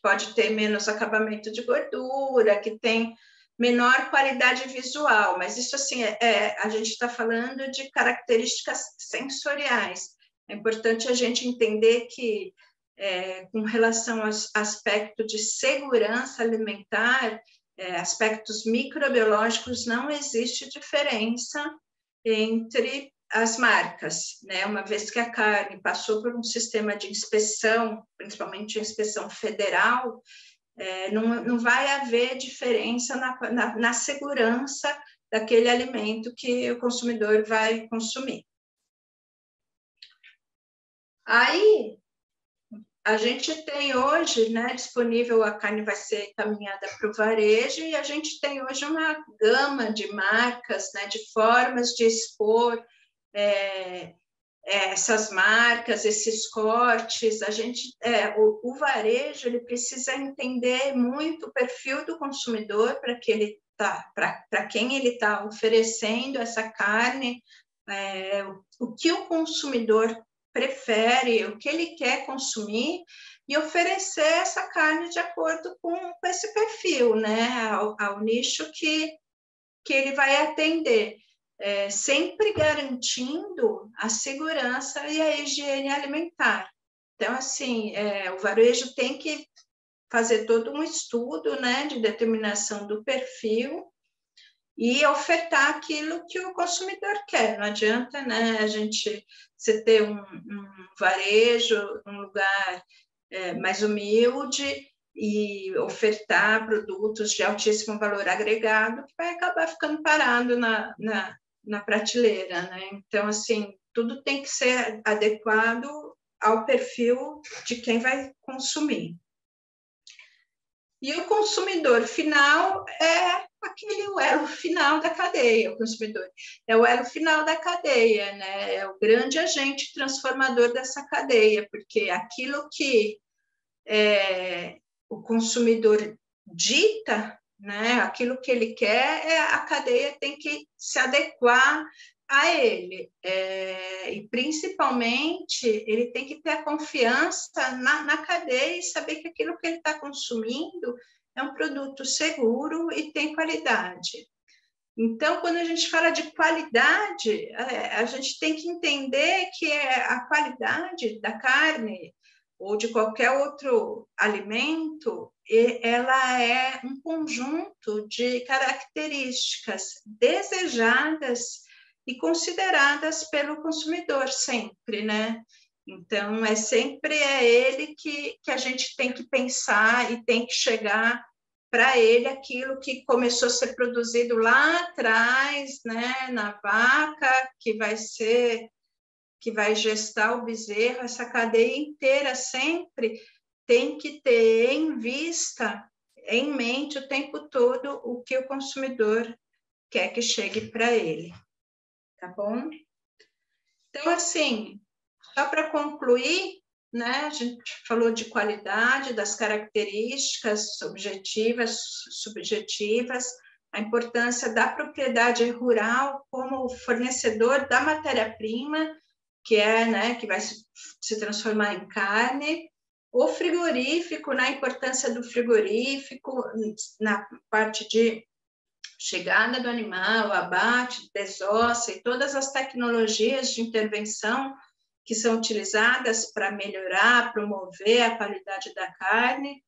pode ter menos acabamento de gordura, que tem menor qualidade visual, mas isso assim, a gente está falando de características sensoriais. É importante a gente entender que, com relação ao aspecto de segurança alimentar, aspectos microbiológicos, não existe diferença entre as marcas, né? Uma vez que a carne passou por um sistema de inspeção, principalmente inspeção federal, não vai haver diferença na segurança daquele alimento que o consumidor vai consumir. Aí, a gente tem hoje, né, disponível, a carne vai ser encaminhada para o varejo, e a gente tem hoje uma gama de marcas, né, de formas de expor essas marcas, esses cortes. O varejo, ele precisa entender muito o perfil do consumidor para quem ele está oferecendo essa carne, o que o consumidor prefere, o que ele quer consumir, e oferecer essa carne de acordo com esse perfil, né, ao nicho que ele vai atender, sempre garantindo a segurança e a higiene alimentar. Então, assim, o varejo tem que fazer todo um estudo, né, de determinação do perfil e ofertar aquilo que o consumidor quer. Não adianta, né, você ter um varejo, um lugar mais humilde, e ofertar produtos de altíssimo valor agregado, que vai acabar ficando parado na prateleira, né? Então, assim, tudo tem que ser adequado ao perfil de quem vai consumir. E o consumidor final é o elo final da cadeia. O consumidor é o elo final da cadeia, né? É o grande agente transformador dessa cadeia, porque aquilo que o consumidor dita, né, aquilo que ele quer, a cadeia tem que se adequar a ele, e principalmente ele tem que ter a confiança na cadeia e saber que aquilo que ele está consumindo é um produto seguro e tem qualidade. Então, quando a gente fala de qualidade, a gente tem que entender que a qualidade da carne ou de qualquer outro alimento, ela é um conjunto de características desejadas e consideradas pelo consumidor sempre, né? Então, sempre ele que a gente tem que pensar e tem que chegar para ele aquilo que começou a ser produzido lá atrás, né, na vaca, que vai gestar o bezerro, essa cadeia inteira sempre tem que ter em vista, em mente o tempo todo o que o consumidor quer que chegue para ele, tá bom? Então, assim, só para concluir, né, a gente falou de qualidade, das características objetivas, subjetivas, a importância da propriedade rural como fornecedor da matéria-prima, que né, que vai se transformar em carne, o frigorífico, na importância do frigorífico, na parte de chegada do animal, abate, desossa e todas as tecnologias de intervenção que são utilizadas para melhorar, promover a qualidade da carne,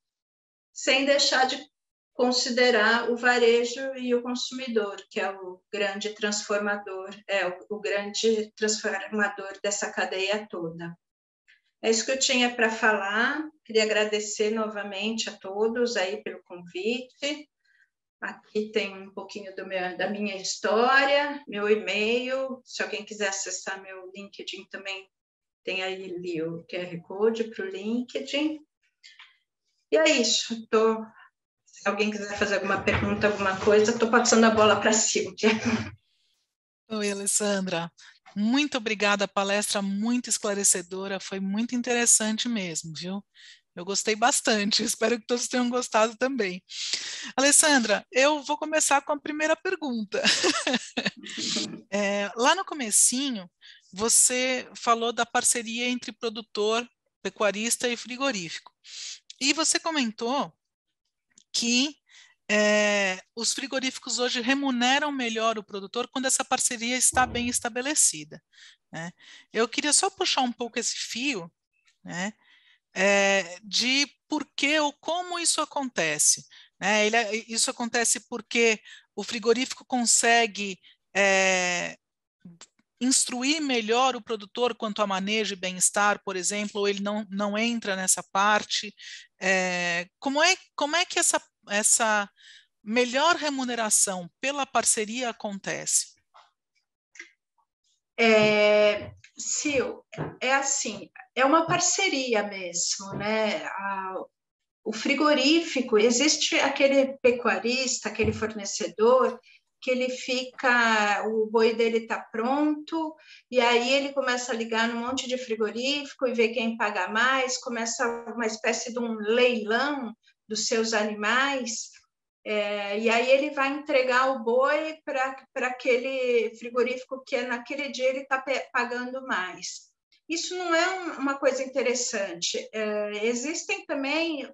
sem deixar de considerar o varejo e o consumidor, que é o grande transformador, o grande transformador dessa cadeia toda. É isso que eu tinha para falar. Queria agradecer novamente a todos aí pelo convite. Aqui tem um pouquinho da minha história, meu e-mail. Se alguém quiser acessar meu LinkedIn também, tem aí ali o QR Code para o LinkedIn. E é isso. Se alguém quiser fazer alguma pergunta, alguma coisa, estou passando a bola para a Silvia. Oi, Alessandra. Muito obrigada, a palestra muito esclarecedora, foi muito interessante mesmo, viu? Eu gostei bastante, espero que todos tenham gostado também. Alessandra, eu vou começar com a primeira pergunta. Lá no comecinho, você falou da parceria entre produtor, pecuarista e frigorífico. E você comentou que os frigoríficos hoje remuneram melhor o produtor quando essa parceria está bem estabelecida, né? Eu queria só puxar um pouco esse fio, né, de por que ou como isso acontece, né? Isso acontece porque o frigorífico consegue instruir melhor o produtor quanto a manejo e bem-estar, por exemplo, ou ele não entra nessa parte. Como é que essa melhor remuneração pela parceria acontece? Sil, é assim, é uma parceria mesmo, né? O frigorífico, existe aquele pecuarista, aquele fornecedor, que ele fica, o boi dele está pronto, e aí ele começa a ligar num monte de frigorífico e ver quem paga mais, começa uma espécie de um leilão dos seus animais, e aí ele vai entregar o boi para aquele frigorífico que naquele dia ele está pagando mais. Isso não é uma coisa interessante. Existem também,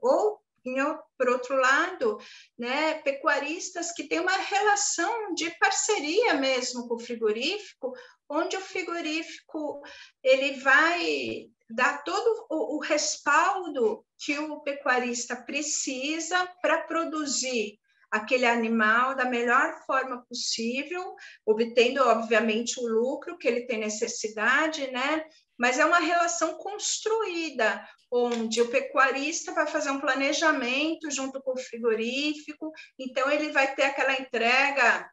por outro lado, né, pecuaristas que têm uma relação de parceria mesmo com o frigorífico, onde o frigorífico ele vai dar todo o respaldo que o pecuarista precisa para produzir aquele animal da melhor forma possível, obtendo, obviamente, o lucro que ele tem necessidade, né? Mas é uma relação construída, onde o pecuarista vai fazer um planejamento junto com o frigorífico, então ele vai ter aquela entrega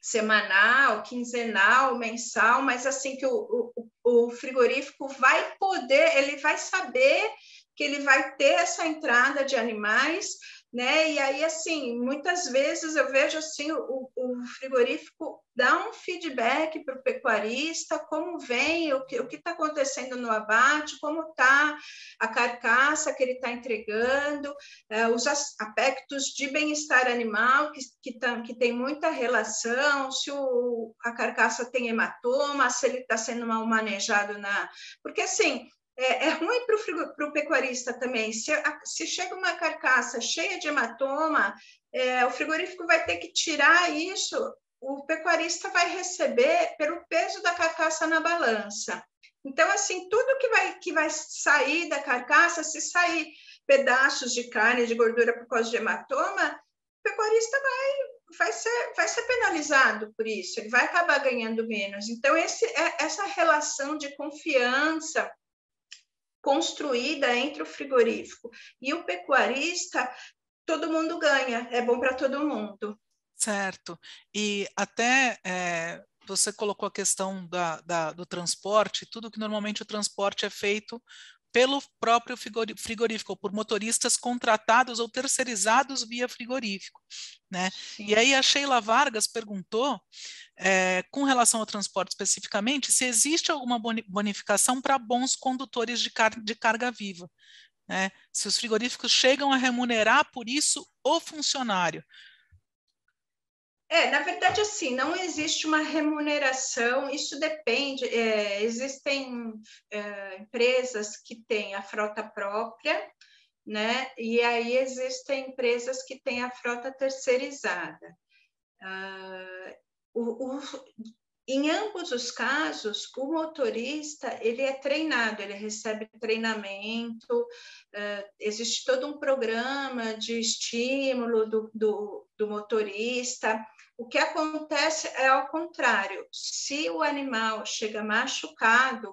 semanal, quinzenal, mensal, mas assim que o frigorífico vai poder, ele vai saber que ele vai ter essa entrada de animais, né? E aí, assim, muitas vezes eu vejo assim, o frigorífico dá um feedback para o pecuarista, como vem, o que está acontecendo no abate, como está a carcaça que ele está entregando, os aspectos de bem-estar animal, que tem muita relação, se a carcaça tem hematoma, se ele está sendo mal manejado Porque, assim, é ruim para o pecuarista também. Se chega uma carcaça cheia de hematoma, o frigorífico vai ter que tirar isso, o pecuarista vai receber pelo peso da carcaça na balança. Então, assim, tudo que vai sair da carcaça, se sair pedaços de carne, de gordura por causa de hematoma, o pecuarista vai ser penalizado por isso, ele vai acabar ganhando menos. Então, essa relação de confiança construída entre o frigorífico e o pecuarista todo mundo ganha, é bom para todo mundo. Certo. E até você colocou a questão do transporte, tudo que normalmente o transporte é feito pelo próprio frigorífico, ou por motoristas contratados ou terceirizados via frigorífico, né? E aí a Sheila Vargas perguntou, com relação ao transporte especificamente, se existe alguma bonificação para bons condutores de carga viva, né? Se os frigoríficos chegam a remunerar por isso o funcionário. Na verdade, assim, não existe uma remuneração, isso depende, existem empresas que têm a frota própria, né? E aí existem empresas que têm a frota terceirizada. Em ambos os casos, o motorista ele é treinado, ele recebe treinamento, existe todo um programa de estímulo do motorista. O que acontece é ao contrário, se o animal chega machucado,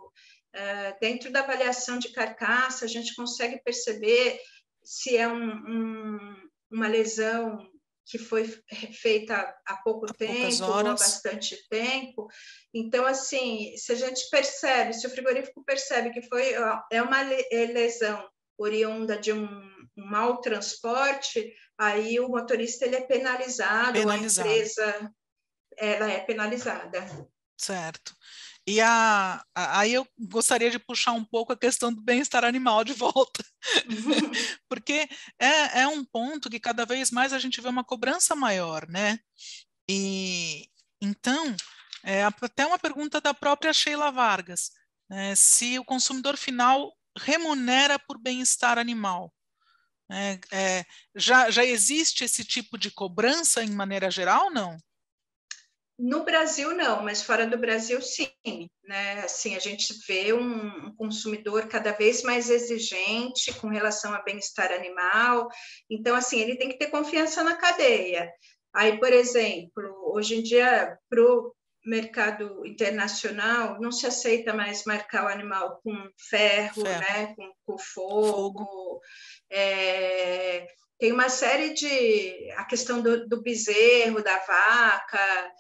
dentro da avaliação de carcaça, a gente consegue perceber se é uma lesão que foi feita há pouco tempo ou há bastante tempo. Então, assim, se a gente percebe, se o frigorífico percebe que é uma lesão oriunda de um mau transporte, aí o motorista ele é penalizado, a empresa ela é penalizada. Certo. E aí eu gostaria de puxar um pouco a questão do bem-estar animal de volta, porque é um ponto que cada vez mais a gente vê uma cobrança maior, né? E então, até uma pergunta da própria Sheila Vargas, né, se o consumidor final remunera por bem-estar animal. Já existe esse tipo de cobrança em maneira geral, não? No Brasil, não, mas fora do Brasil, sim, né? Assim, a gente vê um consumidor cada vez mais exigente com relação ao bem-estar animal. Então, assim, ele tem que ter confiança na cadeia. Aí, por exemplo, hoje em dia, para o mercado internacional, não se aceita mais marcar o animal com ferro. Né? Com fogo. Tem uma série a questão do bezerro, da vaca,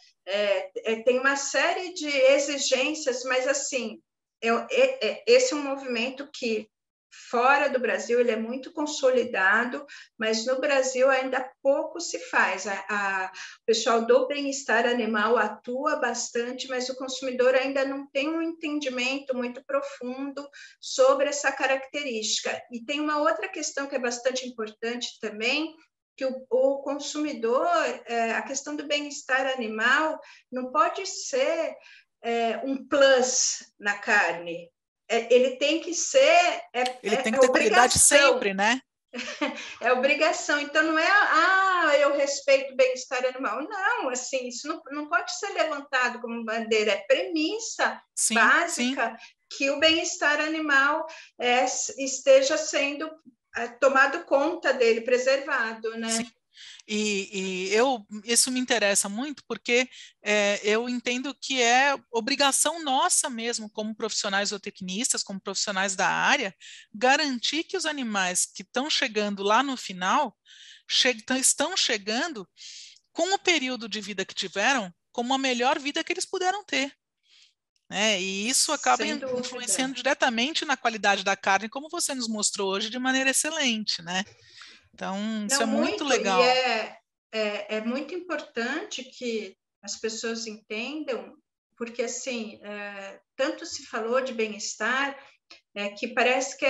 tem uma série de exigências, mas assim, esse é um movimento que fora do Brasil ele é muito consolidado, mas no Brasil ainda pouco se faz. O pessoal do bem-estar animal atua bastante, mas o consumidor ainda não tem um entendimento muito profundo sobre essa característica. E tem uma outra questão que é bastante importante também, que o consumidor, a questão do bem-estar animal não pode ser um plus na carne. Ele tem que ser ele tem que ter qualidade sempre, né? É obrigação. Então, não é, eu respeito o bem-estar animal. Não, assim, isso não pode ser levantado como bandeira. É premissa básica que o bem-estar animal esteja sendo tomado conta dele, preservado, né? Sim. E isso me interessa muito porque eu entendo que é obrigação nossa mesmo, como profissionais zootecnistas, como profissionais da área, garantir que os animais que estão chegando lá no final estão chegando com o período de vida que tiveram, como a melhor vida que eles puderam ter. E isso acaba influenciando diretamente na qualidade da carne, como você nos mostrou hoje de maneira excelente, né? Então, isso é muito legal. E é muito importante que as pessoas entendam, porque, assim, tanto se falou de bem-estar, que parece que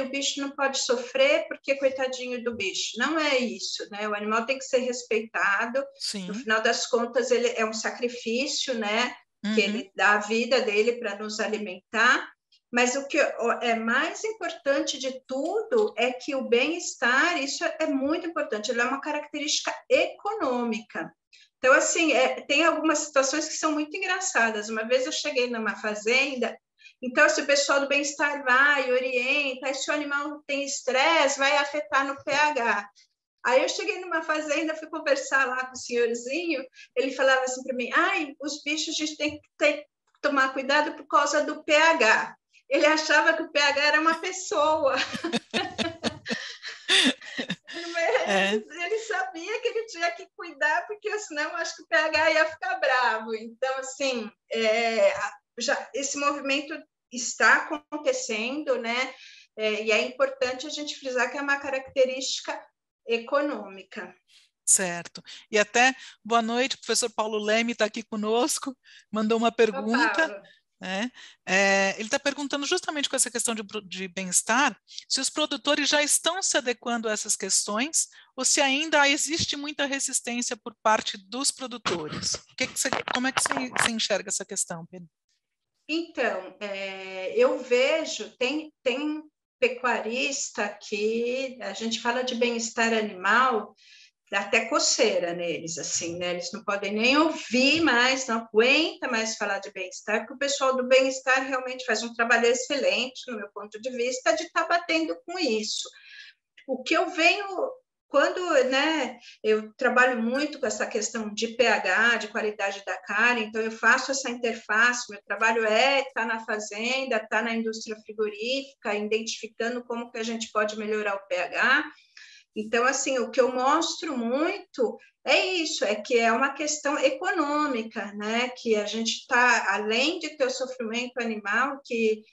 o bicho não pode sofrer porque coitadinho do bicho. Não é isso, né? O animal tem que ser respeitado. Sim. No final das contas, ele é um sacrifício, né? Que ele dá a vida dele para nos alimentar. Mas o que é mais importante de tudo é que o bem-estar, isso é muito importante, ele é uma característica econômica. Então, assim, tem algumas situações que são muito engraçadas. Uma vez eu cheguei numa fazenda, então, se o pessoal do bem-estar vai, orienta, se o animal tem estresse, vai afetar no pH. Aí eu cheguei numa fazenda, fui conversar lá com o senhorzinho, ele falava assim para mim, os bichos a gente tem que tomar cuidado por causa do pH. Ele achava que o pH era uma pessoa. senão acho que o pH ia ficar bravo. Então, assim, já esse movimento está acontecendo, né? E é importante a gente frisar que é uma característica econômica. Certo. E até, boa noite, o professor Paulo Leme está aqui conosco, mandou uma pergunta. Né? Ele está perguntando justamente com essa questão de bem-estar, se os produtores já estão se adequando a essas questões ou se ainda existe muita resistência por parte dos produtores. Como é que você enxerga essa questão, Pedro? Então, eu vejo, tem pecuarista que a gente fala de bem-estar animal, dá até coceira neles, assim, né? Eles não podem nem ouvir mais, não aguenta mais falar de bem-estar, porque o pessoal do bem-estar realmente faz um trabalho excelente, no meu ponto de vista, de estar batendo com isso. O que eu venho, quando, né, eu trabalho muito com essa questão de pH, de qualidade da carne, então eu faço essa interface, meu trabalho estar na fazenda, estar na indústria frigorífica, identificando como que a gente pode melhorar o pH. Então, assim, o que eu mostro muito é isso, é que é uma questão econômica, né? Que a gente está, além de ter o sofrimento animal, que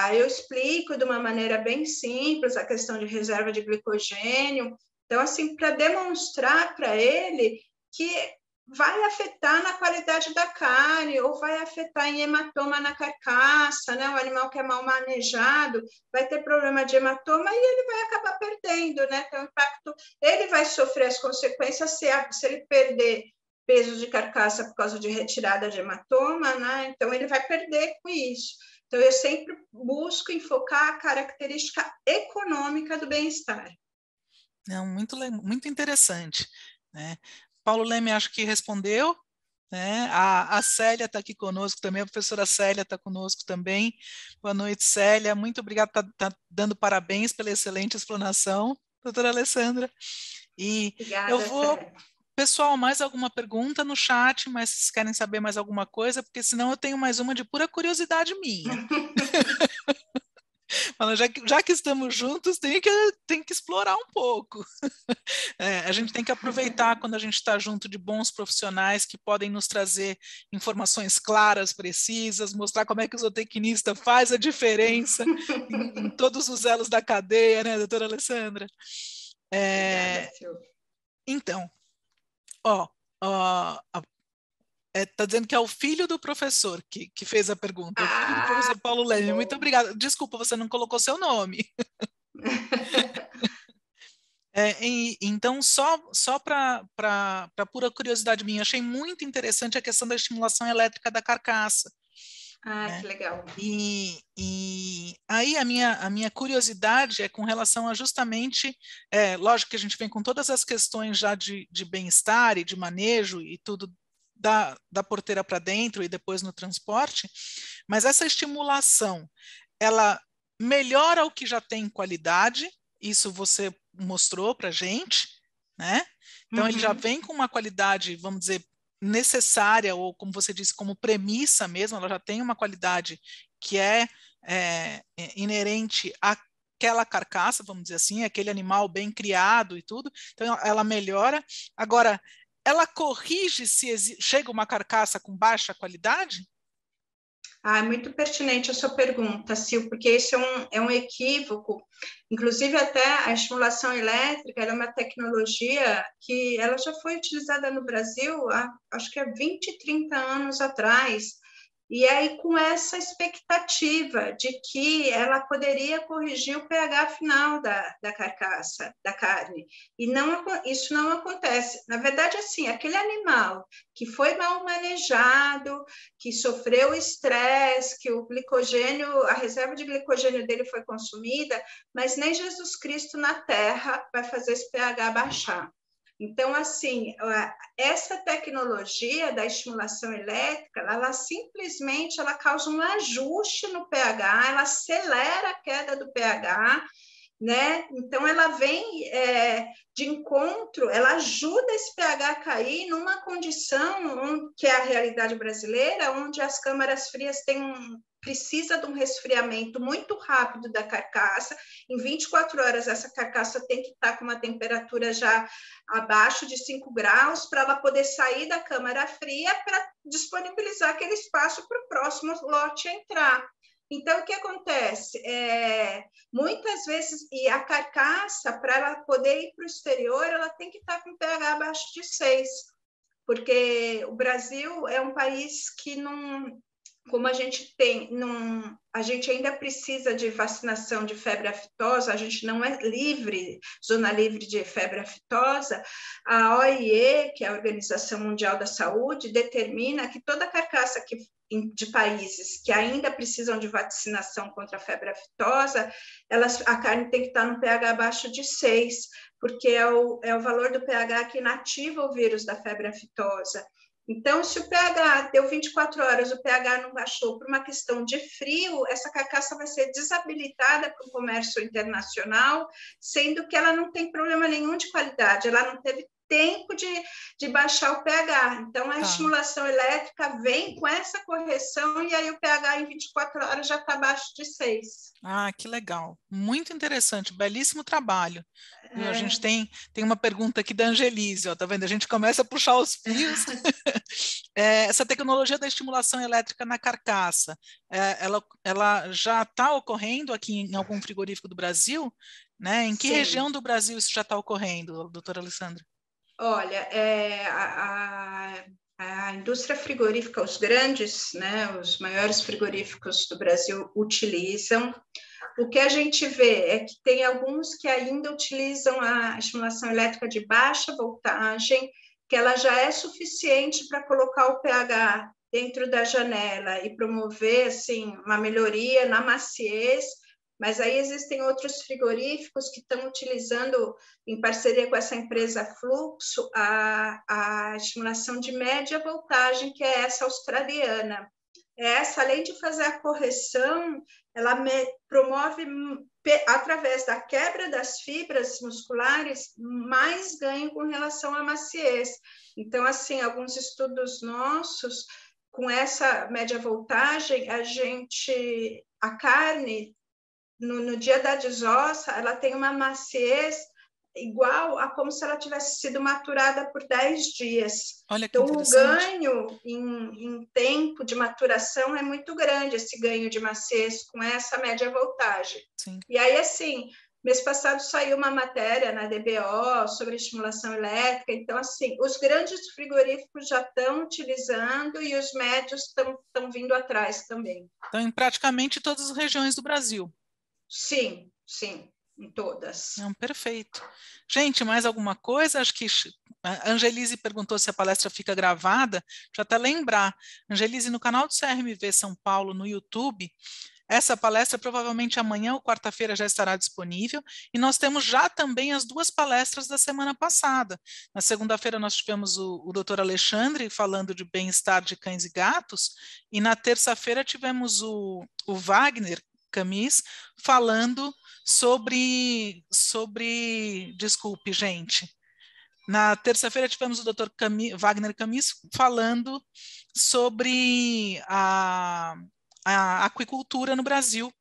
aí eu explico de uma maneira bem simples a questão de reserva de glicogênio. Então, assim, para demonstrar para ele que vai afetar na qualidade da carne, ou vai afetar em hematoma na carcaça, né? O animal que é mal manejado vai ter problema de hematoma e ele vai acabar perdendo, né? Então, o impacto, ele vai sofrer as consequências se ele perder peso de carcaça por causa de retirada de hematoma, né? Então, ele vai perder com isso. Então, eu sempre busco enfocar a característica econômica do bem-estar. Não, muito interessante, né? Paulo Leme, acho que respondeu, né? A Célia está aqui conosco também, a professora Célia está conosco também. Boa noite, Célia. Muito obrigada, tá dando parabéns pela excelente explanação, doutora Alessandra. E obrigada, eu vou... Célia. Pessoal, mais alguma pergunta no chat, mas vocês querem saber mais alguma coisa? Porque senão eu tenho mais uma de pura curiosidade minha. Já que estamos juntos, tem que explorar um pouco. A gente tem que aproveitar quando a gente está junto de bons profissionais que podem nos trazer informações claras, precisas, mostrar como é que o zootecnista faz a diferença em todos os elos da cadeia, né, doutora Alessandra? Obrigada, Silvia. Então, está dizendo que é o filho do professor que fez a pergunta, o filho do professor Paulo Leme. Muito obrigada. Desculpa, você não colocou seu nome. Então, só para pura curiosidade minha, achei muito interessante a questão da estimulação elétrica da carcaça. Né? Que legal. E aí a minha curiosidade é com relação a justamente, lógico que a gente vem com todas as questões já de bem-estar e de manejo e tudo da porteira para dentro e depois no transporte, mas essa estimulação, ela melhora o que já tem em qualidade, isso você mostrou para a gente, né? Então, ele já vem com uma qualidade, vamos dizer, necessária, ou como você disse, como premissa mesmo, ela já tem uma qualidade que é inerente àquela carcaça, vamos dizer assim, aquele animal bem criado e tudo, então ela melhora. Agora, ela corrige se chega uma carcaça com baixa qualidade? É muito pertinente a sua pergunta, Sil, porque esse é um equívoco. Inclusive, até a estimulação elétrica é uma tecnologia que ela já foi utilizada no Brasil há, acho que há 20, 30 anos atrás. E aí, com essa expectativa de que ela poderia corrigir o pH final da carcaça, da carne. E isso não acontece. Na verdade, assim, aquele animal que foi mal manejado, que sofreu estresse, que o glicogênio, a reserva de glicogênio dele foi consumida, mas nem Jesus Cristo na Terra vai fazer esse pH baixar. Então, assim, essa tecnologia da estimulação elétrica, ela simplesmente causa um ajuste no pH, ela acelera a queda do pH né? Então, ela vem de encontro, ela ajuda esse pH a cair numa condição que é a realidade brasileira, onde as câmaras frias precisa de um resfriamento muito rápido da carcaça. Em 24 horas, essa carcaça tem que estar com uma temperatura já abaixo de 5 graus para ela poder sair da câmara fria para disponibilizar aquele espaço para o próximo lote entrar. Então, o que acontece? Muitas vezes, e a carcaça, para ela poder ir para o exterior, ela tem que estar com pH abaixo de 6, porque o Brasil é um país que não... Como a gente a gente ainda precisa de vacinação de febre aftosa, a gente não é zona livre de febre aftosa, a OIE, que é a Organização Mundial da Saúde, determina que toda carcaça de países que ainda precisam de vacinação contra a febre aftosa, a carne tem que estar no pH abaixo de 6, porque é o valor do pH que inativa o vírus da febre aftosa. Então, se o pH deu 24 horas, o pH não baixou por uma questão de frio, essa carcaça vai ser desabilitada para o comércio internacional, sendo que ela não tem problema nenhum de qualidade, ela não teve tempo de baixar o pH. Então, a estimulação elétrica vem com essa correção e aí o pH em 24 horas já está abaixo de 6. Ah, que legal. Muito interessante, belíssimo trabalho. A gente tem uma pergunta aqui da Angelise, ó, tá vendo? A gente começa a puxar os fios. Essa tecnologia da estimulação elétrica na carcaça, ela já está ocorrendo aqui em algum frigorífico do Brasil? Né? Em que região do Brasil isso já está ocorrendo, doutora Alessandra? Olha, a indústria frigorífica, os grandes, né, os maiores frigoríficos do Brasil utilizam. O que a gente vê é que tem alguns que ainda utilizam a estimulação elétrica de baixa voltagem, que ela já é suficiente para colocar o pH dentro da janela e promover assim, uma melhoria na maciez, mas aí existem outros frigoríficos que estão utilizando, em parceria com essa empresa Fluxo, a estimulação de média voltagem, que é essa australiana. Essa, além de fazer a correção, ela promove, através da quebra das fibras musculares, mais ganho com relação à maciez. Então, assim, alguns estudos nossos, com essa média voltagem, a carne, no dia da desossa, ela tem uma maciez igual a como se ela tivesse sido maturada por 10 dias. Olha que então, o interessante. ganho em tempo de maturação é muito grande, esse ganho de maciez com essa média voltagem. Sim. E aí, assim, mês passado saiu uma matéria na DBO sobre estimulação elétrica, então, assim, os grandes frigoríficos já estão utilizando e os médios estão vindo atrás também. Então, em praticamente todas as regiões do Brasil. Sim, em todas. Não, perfeito. Gente, mais alguma coisa? Acho que a Angelise perguntou se a palestra fica gravada. Deixa eu até lembrar. Angelise, no canal do CRMV São Paulo, no YouTube, essa palestra provavelmente amanhã ou quarta-feira já estará disponível, e nós temos já também as 2 palestras da semana passada. Na segunda-feira nós tivemos o Dr. Alexandre falando de bem-estar de cães e gatos, e na terça-feira tivemos o Wagner Camis falando sobre, desculpe, gente. Na terça-feira tivemos o Dr. Wagner Camis falando sobre a aquicultura no Brasil.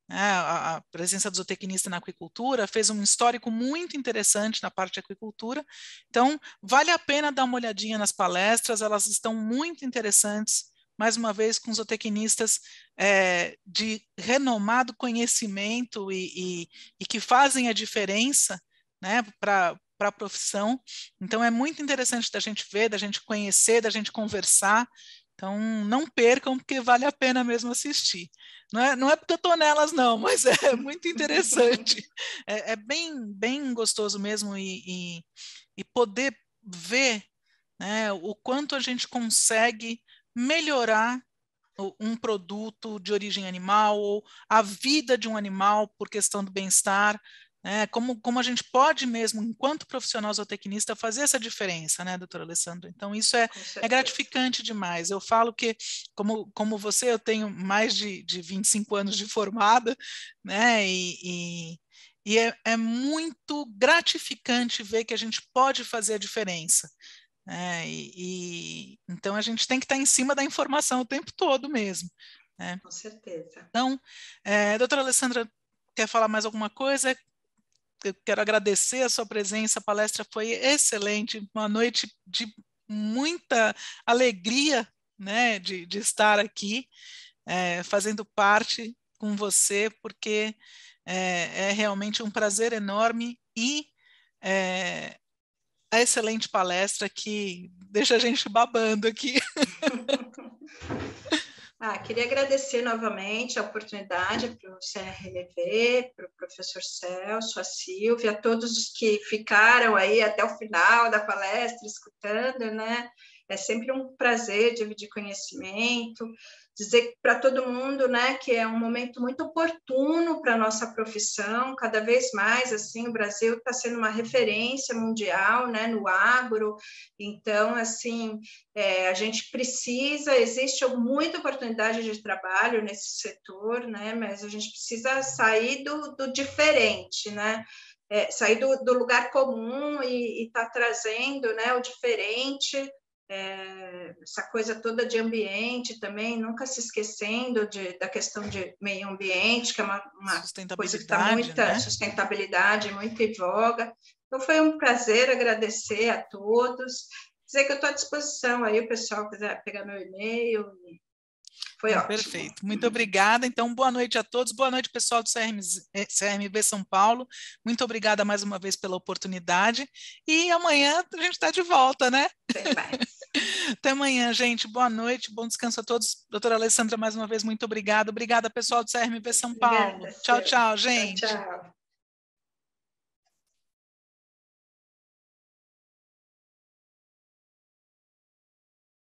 A presença do zootecnista na aquicultura fez um histórico muito interessante na parte de aquicultura. Então, vale a pena dar uma olhadinha nas palestras, elas estão muito interessantes, mais uma vez com zootecnistas de renomado conhecimento e que fazem a diferença, né, para a profissão. Então, é muito interessante da gente ver, da gente conhecer, da gente conversar. Então, não percam, porque vale a pena mesmo assistir. Não é porque eu estou nelas, não, mas é muito interessante. É bem gostoso mesmo e poder ver, né, o quanto a gente consegue melhorar um produto de origem animal ou a vida de um animal por questão do bem-estar, né? Como a gente pode mesmo, enquanto profissional zootecnista, fazer essa diferença, né, doutora Alessandra? Então, isso é gratificante demais. Eu falo que, como você, eu tenho mais de 25 anos de formada, né, e E é muito gratificante ver que a gente pode fazer a diferença. Então, a gente tem que estar em cima da informação o tempo todo mesmo. Né? Com certeza. Então, doutora Alessandra, quer falar mais alguma coisa? Eu quero agradecer a sua presença, a palestra foi excelente, uma noite de muita alegria, né, de estar aqui, fazendo parte com você, porque é realmente um prazer enorme e a excelente palestra que deixa a gente babando aqui. Queria agradecer novamente a oportunidade para o CRLV, para o professor Celso, a Silvia, a todos os que ficaram aí até o final da palestra escutando, né? É sempre um prazer dividir conhecimento, dizer para todo mundo, né, que é um momento muito oportuno para a nossa profissão, cada vez mais, assim, o Brasil está sendo uma referência mundial, né, no agro, então, assim, a gente precisa, existe muita oportunidade de trabalho nesse setor, né, mas a gente precisa sair do diferente, né, sair do lugar comum e tá trazendo, né, o diferente, essa coisa toda de ambiente também, nunca se esquecendo da questão de meio ambiente, que é uma coisa que está muita, né? Sustentabilidade, muito em voga. Então, foi um prazer, agradecer a todos, dizer que eu estou à disposição aí, o pessoal quiser pegar meu e-mail. Foi ótimo. Perfeito, muito obrigada. Então, boa noite a todos, boa noite, pessoal do CRMV São Paulo. Muito obrigada mais uma vez pela oportunidade. E amanhã a gente está de volta, né? Tem mais. Até amanhã, gente. Boa noite, bom descanso a todos. Doutora Alessandra, mais uma vez, muito obrigada. Obrigada, pessoal do CRMV São Paulo. Obrigada, tchau, tchau, gente. Tchau, tchau.